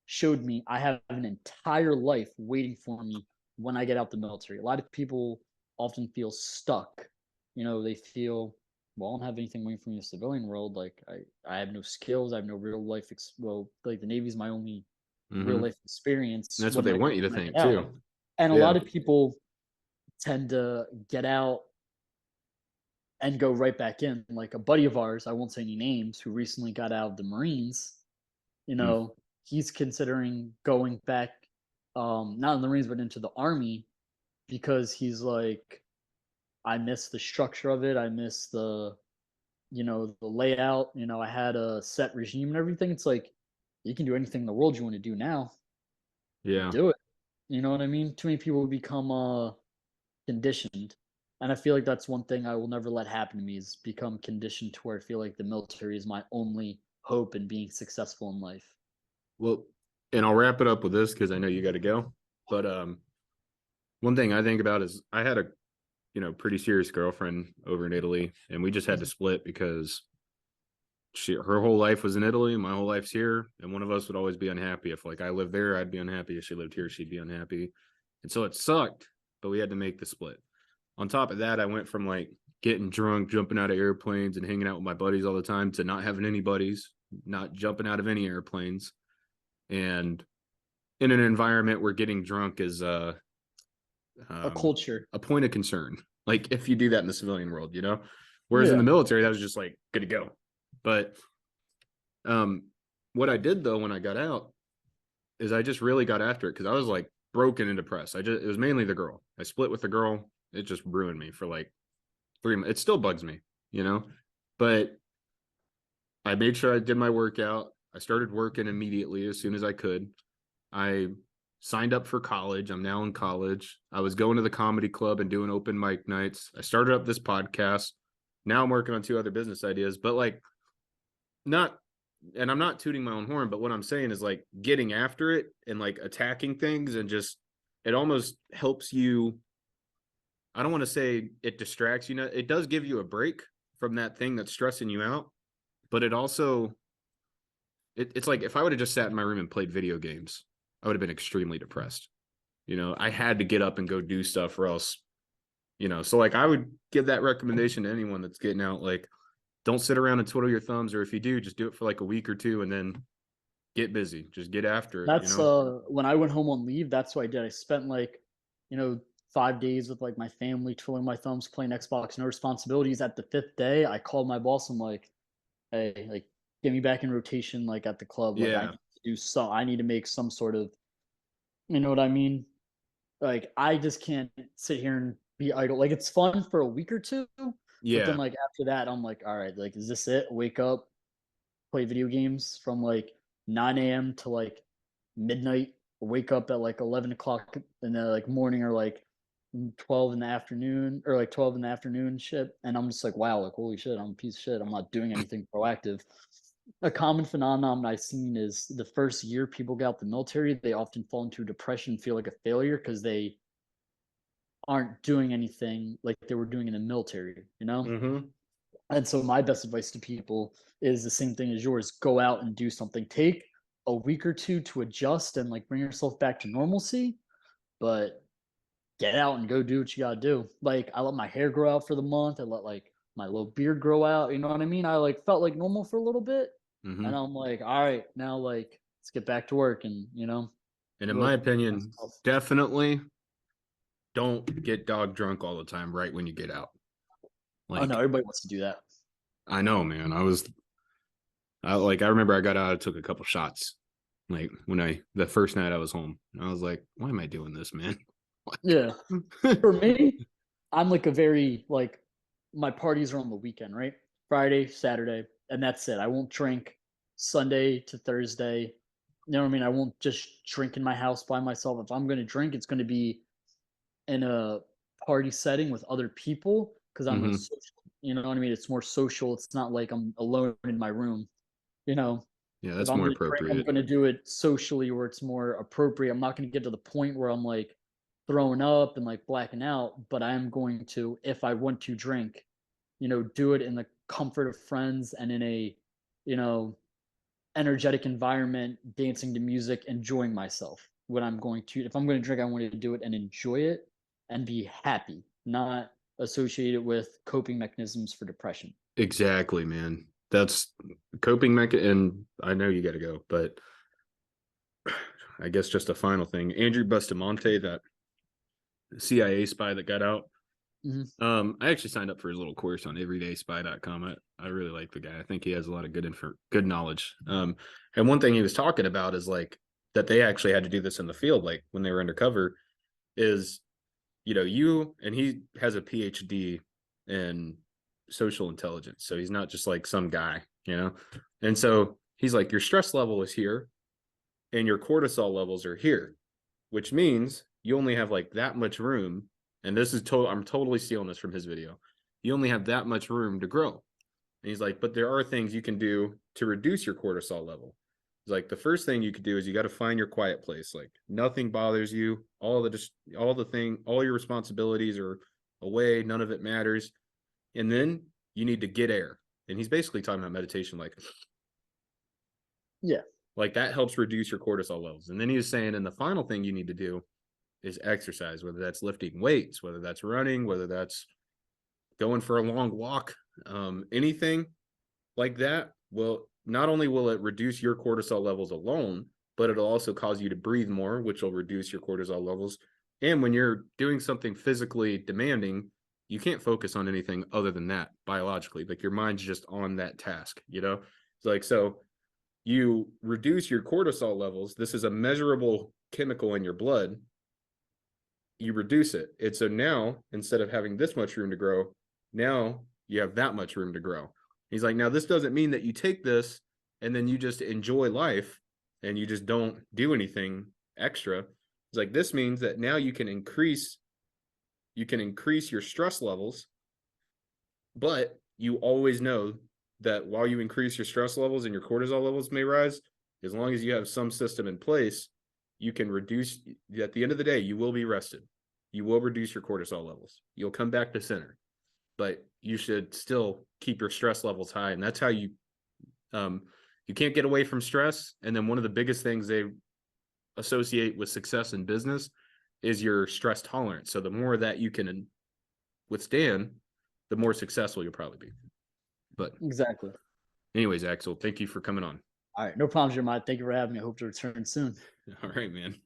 B: showed me I have an entire life waiting for me when I get out the military. A lot of people often feel stuck. They feel, well, I don't have anything waiting for me in the civilian world. Like I have no skills. I have no real life. Well, like the Navy's my only real
A: Mm-hmm.
B: life experience
A: That's what they want you to
B: when I
A: think
B: get out.
A: too.
B: And a
A: Yeah.
B: lot of people tend to get out and go right back in. Like a buddy of ours, I won't say any names, who recently got out of the Marines,
A: Mm.
B: he's considering going back, not in the Marines, but into the Army because he's like, I miss the structure of it. I miss the layout. I had a set regime and everything. It's like, you can do anything in the world you want to do now.
A: Yeah.
B: Do it. You know what I mean? Too many people become conditioned. And I feel like that's one thing I will never let happen to me is become conditioned to where I feel like the military is my only hope in being successful in life.
A: Well, and I'll wrap it up with this because I know you got to go. But one thing I think about is I had a pretty serious girlfriend over in Italy, and we just had to split because her whole life was in Italy, my whole life's here, and one of us would always be unhappy. If like I lived there, I'd be unhappy. If she lived here, she'd be unhappy. And so it sucked, but we had to make the split. On top of that, I went from like getting drunk, jumping out of airplanes and hanging out with my buddies all the time to not having any buddies, not jumping out of any airplanes. And in an environment where getting drunk is
B: A culture.
A: a point of concern. Like if you do that in the civilian world, whereas in the
B: Yeah.
A: military, that was just like good to go. But what I did though when I got out is I just really got after it because I was like broken and depressed. It was mainly the girl. I split with the girl. It just ruined me for like 3 months. It still bugs me, but I made sure I did my workout. I started working immediately as soon as I could. I signed up for college. I'm now in college. I was going to the comedy club and doing open mic nights. I started up this podcast. Now I'm working on 2 other business ideas, but like not, and I'm not tooting my own horn, but what I'm saying is like getting after it and like attacking things and just, it almost helps you. I don't want to say it distracts you. It does give you a break from that thing that's stressing you out, but it also, it's like if I would have just sat in my room and played video games, I would have been extremely depressed. I had to get up and go do stuff or else, so like I would give that recommendation to anyone that's getting out. Like, don't sit around and twiddle your thumbs, or if you do, just do it for like a week or two and then get busy. Just get after it,
B: That's when I went home on leave, that's what I did. I spent like, you know, 5 days with like my family, twiddling my thumbs, playing Xbox, no responsibilities. At the fifth day, I called my boss. I'm like, hey, like get me back in rotation, like at the club. Like I
A: Yeah.
B: need to do some I need to make some sort of, you know what I mean? Like I just can't sit here and be idle. Like it's fun for a week or two, but then
A: Yeah.
B: like after that, I'm like, all right, like is this it? Wake up, play video games from like 9 a.m. to like midnight. Wake up at like 11 o'clock in the like morning or like 12 in the afternoon or like 12 in the afternoon shit. And I'm just like, wow, like holy shit, I'm a piece of shit. I'm not doing anything proactive. A common phenomenon I've seen is the first year people get out the military, they often fall into depression, feel like a failure because they aren't doing anything like they were doing in the military, you know?
A: Mm-hmm.
B: And so my best advice to people is the same thing as yours. Go out and do something. Take a week or two to adjust and like bring yourself back to normalcy, but get out and go do what you gotta do. Like I let my hair grow out for the month. I let like my little beard grow out. You know what I mean? I like felt like normal for a little bit.
A: Mm-hmm.
B: And I'm like, all right, now like let's get back to work and
A: And in my
B: really
A: opinion, definitely don't get dog drunk all the time right when you get out.
B: oh no,
A: Like,
B: everybody wants to do that.
A: I know, man. I remember I got out, I took a couple shots. Like the first night I was home, and I was like, why am I doing this, man?
B: Yeah.
A: Like,
B: For me, I'm like a very like my parties are on the weekend, right? Friday, Saturday, and that's it. I won't drink Sunday to Thursday. You know what I mean? I won't just drink in my house by myself. If I'm going to drink, it's going to be in a party setting with other people because I'm a
A: mhm.
B: social, you know what I mean? It's more social. It's not like I'm alone in my room, you know.
A: Yeah,
B: If
A: that's
B: I'm
A: more
B: gonna drink, I'm
A: appropriate.
B: gonna do it socially where it's more appropriate. I'm not gonna get to the point where I'm like throwing up and like blacking out, but I am going to, if I want to drink, do it in the comfort of friends and in a, you know, energetic environment, dancing to music, enjoying myself. When I'm going to, if I'm going to drink, I want to do it and enjoy it and be happy, not associate it with coping mechanisms for depression.
A: Exactly, man. That's coping mechanism. And I know you got to go, but I guess just a final thing. Andrew Bustamante, that CIA spy that got out.
B: Mhm.
A: I actually signed up for his little course on everydayspy.com. I really like the guy. I think he has a lot of good knowledge. And one thing he was talking about is like that they actually had to do this in the field, like when they were undercover, is he has a PhD in social intelligence. So he's not just like some guy. And so he's like, your stress level is here and your cortisol levels are here, which means you only have like that much room. And this is total, I'm totally stealing this from his video. You only have that much room to grow. And he's like, but there are things you can do to reduce your cortisol level. He's like, the first thing you could do is you got to find your quiet place. Like nothing bothers you. All your responsibilities are away. None of it matters. And then you need to get air. And he's basically talking about meditation,
B: Yeah.
A: like that helps reduce your cortisol levels. And then he was saying, and the final thing you need to do is exercise, whether that's lifting weights, whether that's running, whether that's going for a long walk, anything like that. Well, not only will it reduce your cortisol levels alone, but it'll also cause you to breathe more, which will reduce your cortisol levels. And when you're doing something physically demanding, you can't focus on anything other than that biologically. Like your mind's just on that task. It's like, so you reduce your cortisol levels. This is a measurable chemical in your blood. You reduce it. It's so now instead of having this much room to grow, now you have that much room to grow. He's like, now this doesn't mean that you take this and then you just enjoy life and you just don't do anything extra. It's like this means that now you can increase your stress levels, but you always know that while you increase your stress levels and your cortisol levels may rise, as long as you have some system in place, you can reduce. At the end of the day, you will be rested. You will reduce your cortisol levels. You'll come back to center, but you should still keep your stress levels high. And that's how you can't get away from stress. And then one of the biggest things they associate with success in business is your stress tolerance. So the more that you can withstand, the more successful you'll probably be. But
B: Exactly.
A: anyways, Axel, thank you for coming on.
B: All right. No problems, Jeremiah. Thank you for having me. I hope to return soon.
A: All right, man.